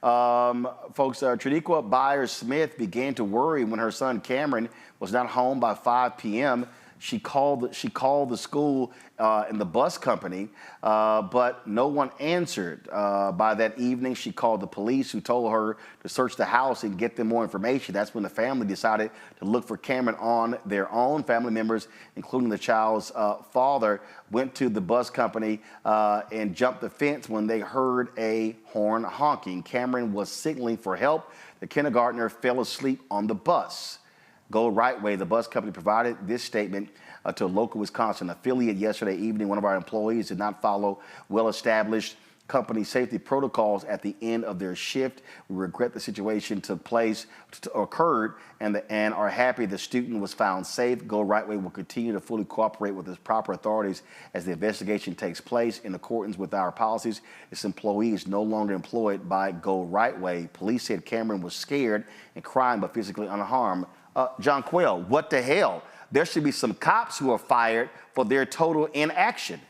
Triniqua Byers-Smith began to worry when her son Cameron was not home by 5 p.m. She called the school and the bus company, but no one answered. By that evening, she called the police, who told her to search the house and get them more information. That's when the family decided to look for Cameron on their own. Family members, including the child's father, went to the bus company and jumped the fence when they heard a horn honking. Cameron was signaling for help. The kindergartner fell asleep on the bus. Go Right Way, the bus company, provided this statement to a local Wisconsin affiliate yesterday evening. One of our employees did not follow well-established company safety protocols at the end of their shift. We regret the situation occurred and are happy the student was found safe. Go Right Way will continue to fully cooperate with its proper authorities as the investigation takes place. In accordance with our policies, this employee is no longer employed by Go Right Way. Police said Cameron was scared and crying but physically unharmed. John Quayle, what the hell? There should be some cops who are fired for their total inaction.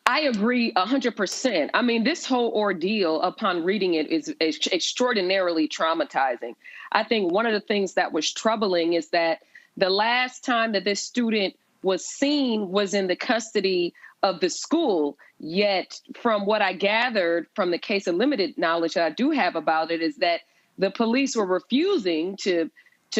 I agree 100%. I mean, this whole ordeal, upon reading it, is extraordinarily traumatizing. I think one of the things that was troubling is that the last time that this student was seen was in the custody of the school. Yet, from what I gathered from the case of limited knowledge that I do have about it, is that the police were refusing to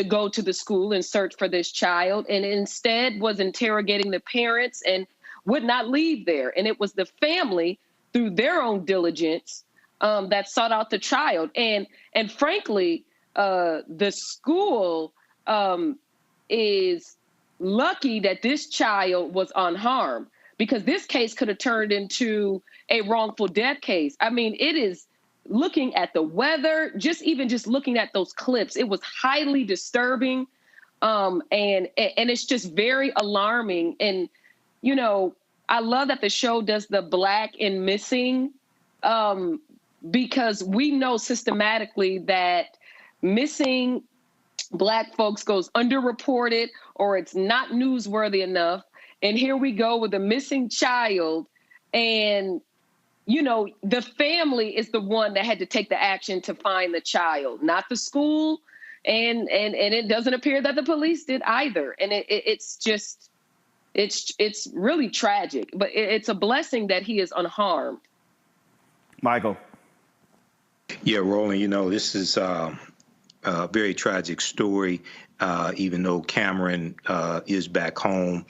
go to the school and search for this child, and instead was interrogating the parents and would not leave there. And it was the family, through their own diligence, that sought out the child. And frankly, the school is lucky that this child was unharmed, because this case could have turned into a wrongful death case. I mean, it is looking at the weather, just looking at those clips, it was highly disturbing. And it's just very alarming. And you know, I love that the show does the Black and missing, because we know systematically that missing Black folks goes underreported or it's not newsworthy enough. And here we go with a missing child. And, you know, the family is the one that had to take the action to find the child, not the school. And it doesn't appear that the police did either. And it's just... It's really tragic, but it's a blessing that he is unharmed. Michael. Yeah, Roland, you know, this is a very tragic story. Even though Cameron is back home,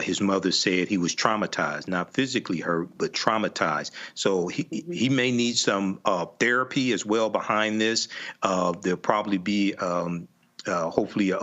his mother said he was traumatized, not physically hurt, but traumatized. So he may need some therapy as well behind this. There'll probably be hopefully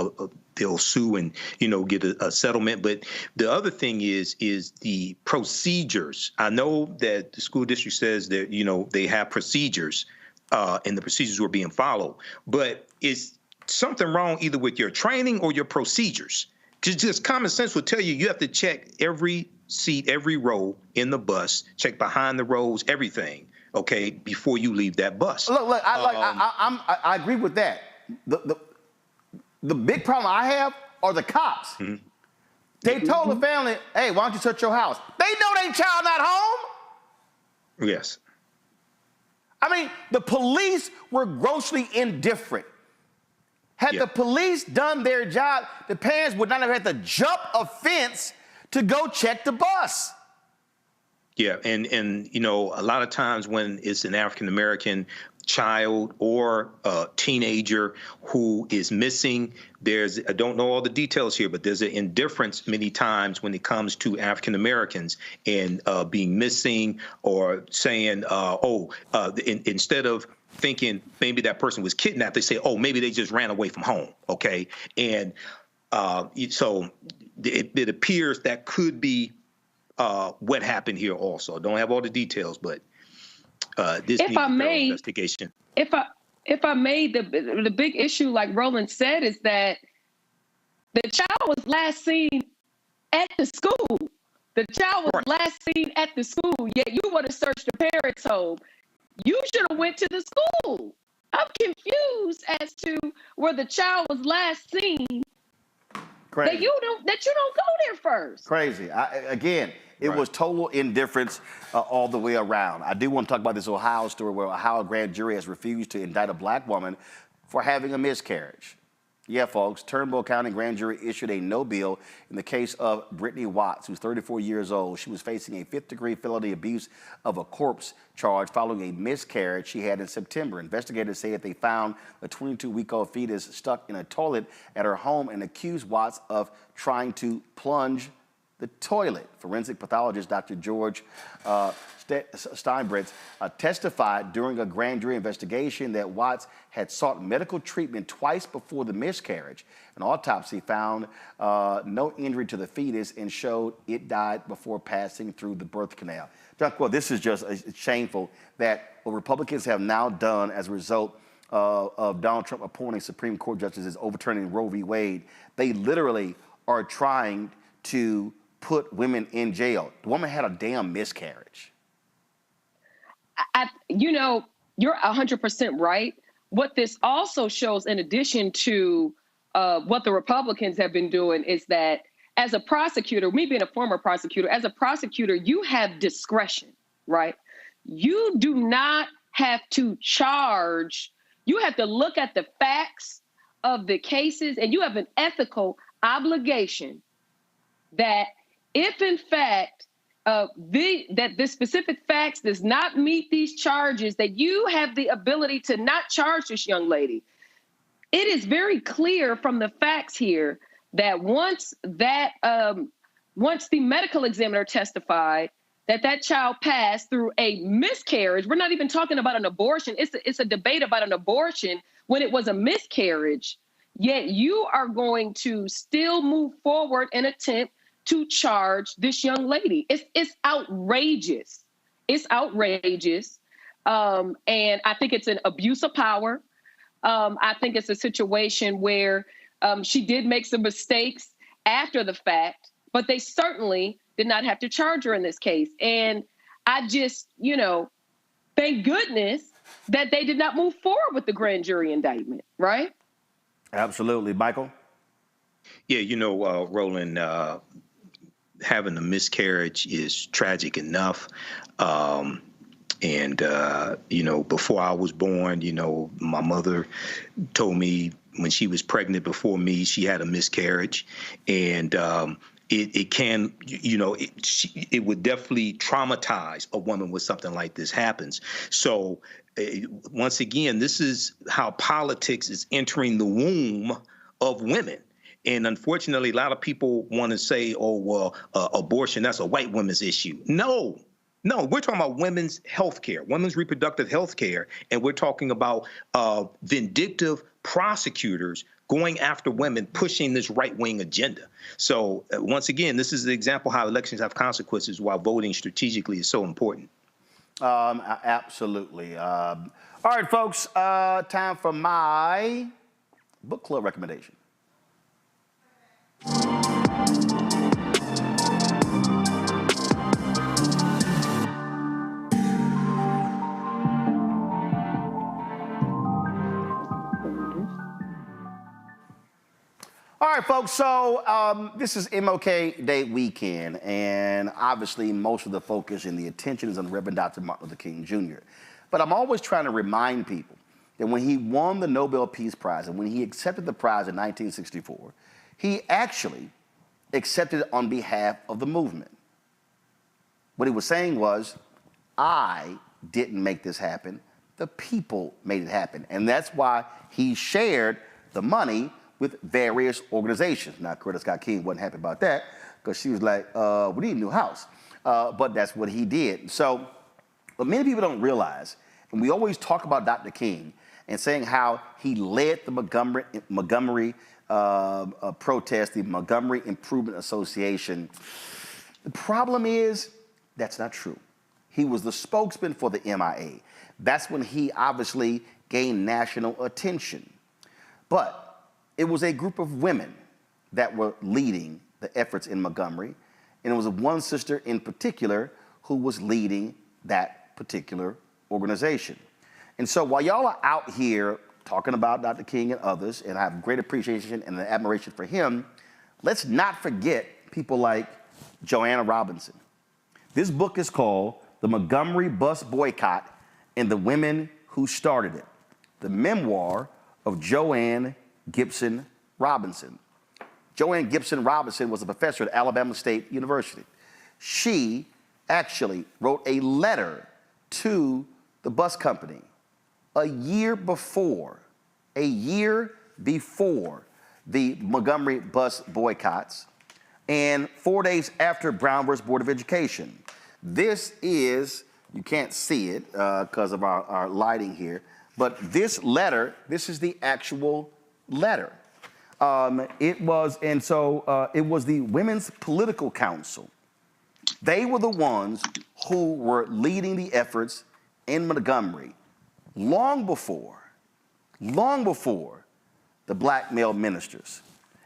they'll sue and, you know, get a settlement. But the other thing is the procedures. I know that the school district says that, you know, they have procedures and the procedures were being followed. But is something wrong either with your training or your procedures? Just common sense will tell you have to check every seat, every row in the bus, check behind the rows, everything, okay, before you leave that bus. Look, I agree with that. The big problem I have are the cops. Mm-hmm. They told the family, hey, why don't you search your house? They know their child not home. Yes. I mean, the police were grossly indifferent. Had the police done their job, the parents would not have had to jump a fence to go check the bus. Yeah, and you know, a lot of times when it's an African-American child or a teenager who is missing, I don't know all the details here, but there's an indifference many times when it comes to African Americans and being missing or saying, instead of thinking maybe that person was kidnapped, they say, oh, maybe they just ran away from home. Okay. And so it appears that could be what happened here also. Don't have all the details, but this needs a thorough investigation. If I made the big issue, like Roland said, is that the child was last seen at the school. The child was last seen at the school, yet you want to search the parents' home. You should have went to the school. I'm confused as to where the child was last seen. Crazy. That you don't go there first. Crazy. It was total indifference all the way around. I do want to talk about this Ohio story where Ohio grand jury has refused to indict a Black woman for having a miscarriage. Yeah, folks, Turnbull County grand jury issued a no bill in the case of Brittany Watts, who's 34 years old. She was facing a 5th-degree felony abuse of a corpse charge following a miscarriage she had in September. Investigators say that they found a 22-week-old fetus stuck in a toilet at her home and accused Watts of trying to plunge the toilet. Forensic pathologist Dr. George Steinbretz testified during a grand jury investigation that Watts had sought medical treatment twice before the miscarriage. An autopsy found no injury to the fetus and showed it died before passing through the birth canal. Well, this is just shameful that what Republicans have now done as a result of Donald Trump appointing Supreme Court justices overturning Roe v. Wade. They literally are trying to put women in jail. The woman had a damn miscarriage. You know, you're 100% right. What this also shows, in addition to what the Republicans have been doing, is that as a prosecutor, me being a former prosecutor, as a prosecutor, you have discretion, right? You do not have to charge. You have to look at the facts of the cases, and you have an ethical obligation that if in fact that the specific facts does not meet these charges, that you have the ability to not charge this young lady. It is very clear from the facts here that once the medical examiner testified that child passed through a miscarriage, we're not even talking about an abortion. It's a debate about an abortion when it was a miscarriage, yet you are going to still move forward and attempt to charge this young lady. It's outrageous. It's outrageous. And I think it's an abuse of power. I think it's a situation where she did make some mistakes after the fact, but they certainly did not have to charge her in this case. And I just, thank goodness that they did not move forward with the grand jury indictment, right? Absolutely. Michael? Yeah, Roland, having a miscarriage is tragic enough. Before I was born, my mother told me when she was pregnant before me, she had a miscarriage. And it would definitely traumatize a woman when something like this happens. So once again, this is how politics is entering the womb of women. And unfortunately, a lot of people want to say, abortion, that's a white woman's issue. No, we're talking about women's health care, women's reproductive health care. And we're talking about vindictive prosecutors going after women, pushing this right-wing agenda. So once again, this is the example how elections have consequences while voting strategically is so important. Absolutely. All right, folks, time for my book club recommendation. All right, folks, so this is MLK Day weekend, and obviously most of the focus and the attention is on Reverend Dr. Martin Luther King Jr. But I'm always trying to remind people that when he won the Nobel Peace Prize and when he accepted the prize in 1964, he actually accepted it on behalf of the movement. What he was saying was, I didn't make this happen, the people made it happen. And that's why he shared the money with various organizations. Now, Coretta Scott King wasn't happy about that because she was like, we need a new house. But that's what he did. So what many people don't realize, and we always talk about Dr. King and saying how he led the Montgomery protest, the Montgomery Improvement Association. The problem is that's not true. He was the spokesman for the MIA. That's when he obviously gained national attention. But it was a group of women that were leading the efforts in Montgomery, and it was one sister in particular who was leading that particular organization. And so while y'all are out here talking about Dr. King and others, and I have great appreciation and admiration for him, let's not forget people like Joanna Robinson. This book is called The Montgomery Bus Boycott and the Women Who Started It, the memoir of Joanne Gibson Robinson. Joanne Gibson Robinson was a professor at Alabama State University. She actually wrote a letter to the bus company a year before the Montgomery bus boycotts, and 4 days after Brown versus Board of Education. This is, you can't see it because of our lighting here, but this letter, this is the actual letter. It was the Women's Political Council. They were the ones who were leading the efforts in Montgomery long before the black male ministers.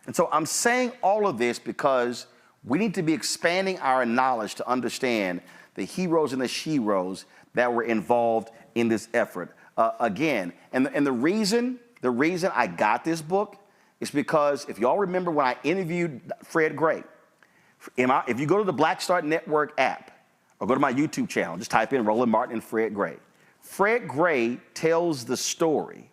And so I'm saying all of this because we need to be expanding our knowledge to understand the heroes and the sheroes that were involved in this effort. Again, and the reason I got this book is because if y'all remember when I interviewed Fred Gray, if you go to the Black Star Network app or go to my YouTube channel, just type in Roland Martin and Fred Gray. Fred Gray tells the story.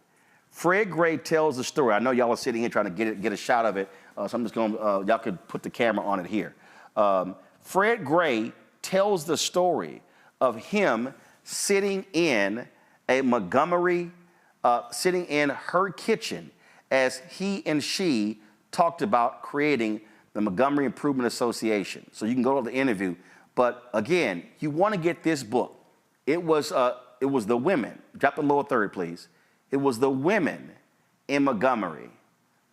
Fred Gray tells the story. I know y'all are sitting here trying to get a shot of it, so I'm just going to, y'all could put the camera on it here. Fred Gray tells the story of him sitting in a Montgomery, sitting in her kitchen as he and she talked about creating the Montgomery Improvement Association. So you can go to the interview. But again, you want to get this book. It was the women. Drop the lower third, please. It was the women in Montgomery,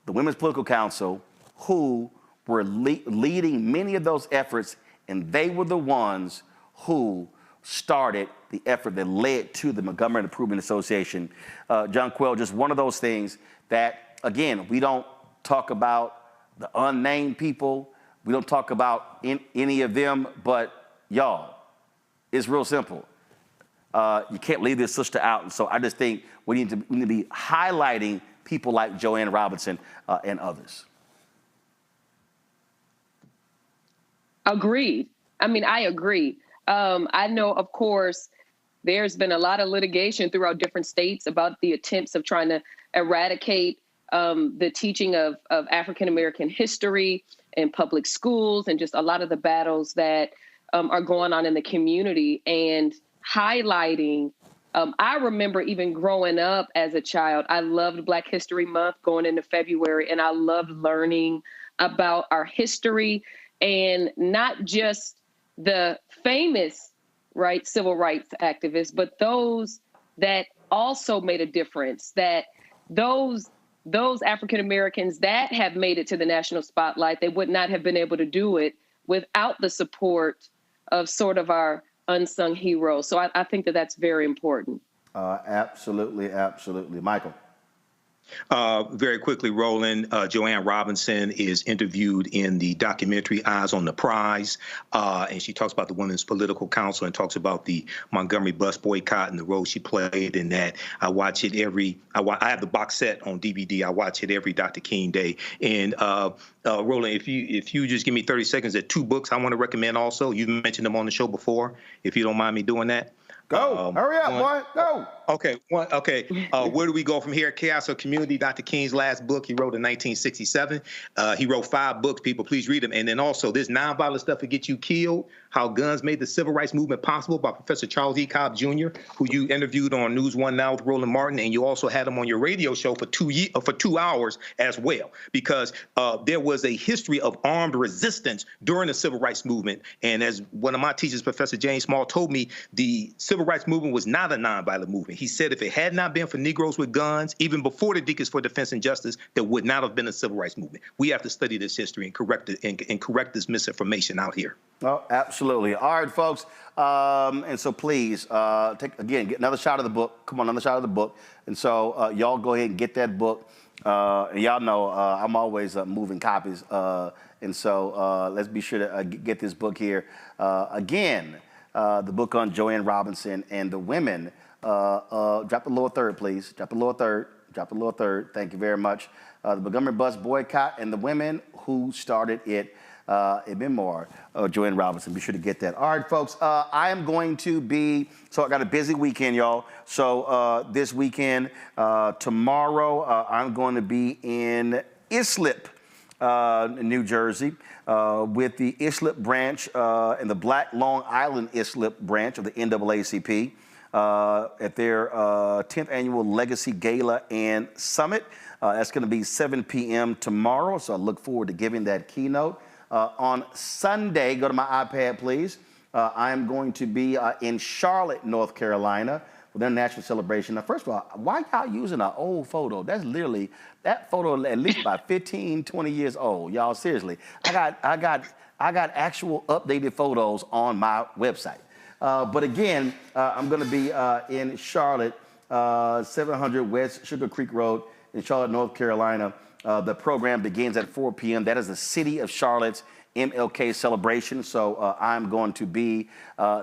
the Women's Political Council, who were leading many of those efforts, and they were the ones who started the effort that led to the Montgomery Improvement Association. John Quell, just one of those things that, again, we don't talk about the unnamed people. We don't talk about any of them, but y'all, it's real simple. You can't leave this sister out. And so I just think we need to be highlighting people like Joanne Robinson and others. Agreed. I mean, I agree. I know, of course, there's been a lot of litigation throughout different states about the attempts of trying to eradicate the teaching of African-American history in public schools and just a lot of the battles that are going on in the community and highlighting. I remember even growing up as a child, I loved Black History Month going into February, and I loved learning about our history and not just the famous, right, civil rights activists, but those that also made a difference, that those African Americans that have made it to the national spotlight, they would not have been able to do it without the support of sort of our unsung heroes. So I think that that's very important. Absolutely, absolutely. Michael. Very quickly, Roland, Joanne Robinson is interviewed in the documentary Eyes on the Prize, and she talks about the Women's Political Council and talks about the Montgomery bus boycott and the role she played in that. I watch it I have the box set on DVD. I watch it every Dr. King day. And Roland, if you just give me 30 seconds, there are 2 books I want to recommend also. You've mentioned them on the show before, if you don't mind me doing that. Go. Hurry up, boy. Go. Okay. Where do we go from here? Chaos or Community, Dr. King's last book he wrote in 1967. He wrote 5 books. People, please read them. And then also this Nonviolent Stuff That Gets You Killed, How Guns Made the Civil Rights Movement Possible by Professor Charles E. Cobb Jr., who you interviewed on News One Now with Roland Martin. And you also had him on your radio show for 2 hours as well, because there was a history of armed resistance during the Civil Rights Movement. And as one of my teachers, Professor James Small, told me, the Civil Rights Movement was not a nonviolent movement. He said if it had not been for Negroes with guns, even before the Deacons for Defense and Justice, there would not have been a civil rights movement. We have to study this history and correct it and correct this misinformation out here. Oh, absolutely. All right, folks. And so please, get another shot of the book. Come on, another shot of the book. And so y'all go ahead and get that book. And y'all know I'm always moving copies. And so let's be sure to get this book here. Again, the book on Joanne Robinson and the women. Drop the lower third, please. Drop the lower third. Drop the lower third. Thank you very much. The Montgomery bus boycott and the women who started it. A memoir of Joanne Robinson. Be sure to get that. All right, folks. I am going to be, so I got a busy weekend, y'all. So this weekend, tomorrow, I'm going to be in Islip, New Jersey, with the Islip branch and the Black Long Island Islip branch of the NAACP at their 10th annual Legacy Gala and Summit. That's going to be 7 p.m. tomorrow, so I look forward to giving that keynote. On Sunday, go to my iPad, please. I am going to be in Charlotte, North Carolina for their national celebration. Now, first of all, why y'all using an old photo? That's literally, that photo at least about 15, 20 years old. Y'all, seriously. I got actual updated photos on my website. But again, I'm going to be in Charlotte, 700 West Sugar Creek Road in Charlotte, North Carolina. The program begins at 4 p.m. That is the City of Charlotte's MLK celebration. So I'm going to be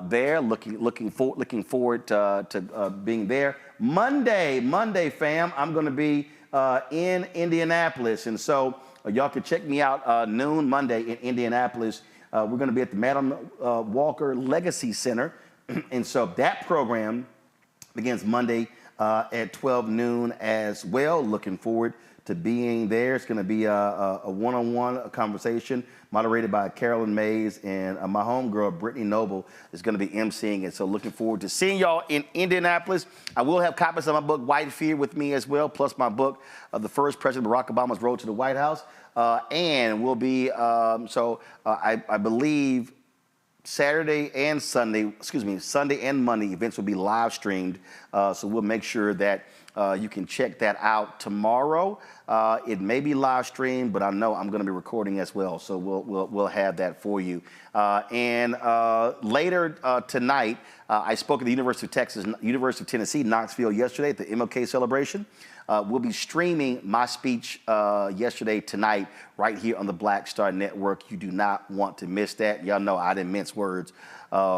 there, looking forward to being there. Monday, fam, I'm going to be in Indianapolis, and so y'all can check me out noon Monday in Indianapolis. We're going to be at the Madam Walker Legacy Center, and so that program begins Monday at 12 noon as well. Looking forward to being there. It's going to be a one-on-one conversation moderated by Carolyn Mays, and my homegirl, Brittany Noble, is going to be emceeing it. So looking forward to seeing y'all in Indianapolis. I will have copies of my book, White Fear, with me as well, plus my book, The First President Barack Obama's Road to the White House. And we'll be, I believe, Saturday and Sunday and Monday events will be live streamed. So we'll make sure that you can check that out tomorrow. It may be live streamed, but I know I'm going to be recording as well. So we'll have that for you. And later tonight, I spoke at the University of Tennessee, Knoxville yesterday at the MLK celebration. We'll be streaming my speech yesterday tonight right here on the Black Star Network. You do not want to miss that. Y'all know I didn't mince words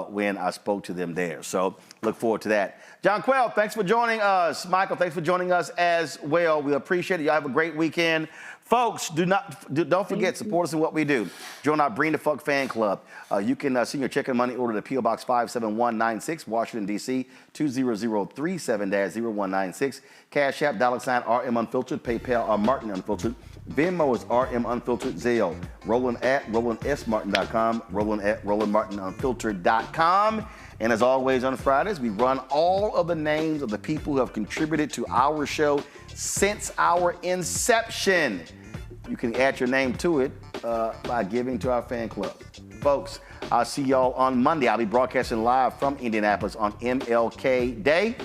when I spoke to them there. So look forward to that. John Quell, thanks for joining us. Michael, thanks for joining us as well. We appreciate it. Y'all have a great weekend. Folks, don't forget, support us in what we do. Join our Bring the Fuck fan club. You can send your check and money order to P.O. Box 57196, Washington, D.C., 20037-0196. Cash App, $RM Unfiltered. PayPal, Martin Unfiltered. Venmo is RM Unfiltered. Zelle, Roland at RolandSMartin.com. Roland at RolandMartinUnfiltered.com. And as always on Fridays, we run all of the names of the people who have contributed to our show since our inception. You can add your name to it by giving to our fan club. Folks, I'll see y'all on Monday. I'll be broadcasting live from Indianapolis on MLK Day.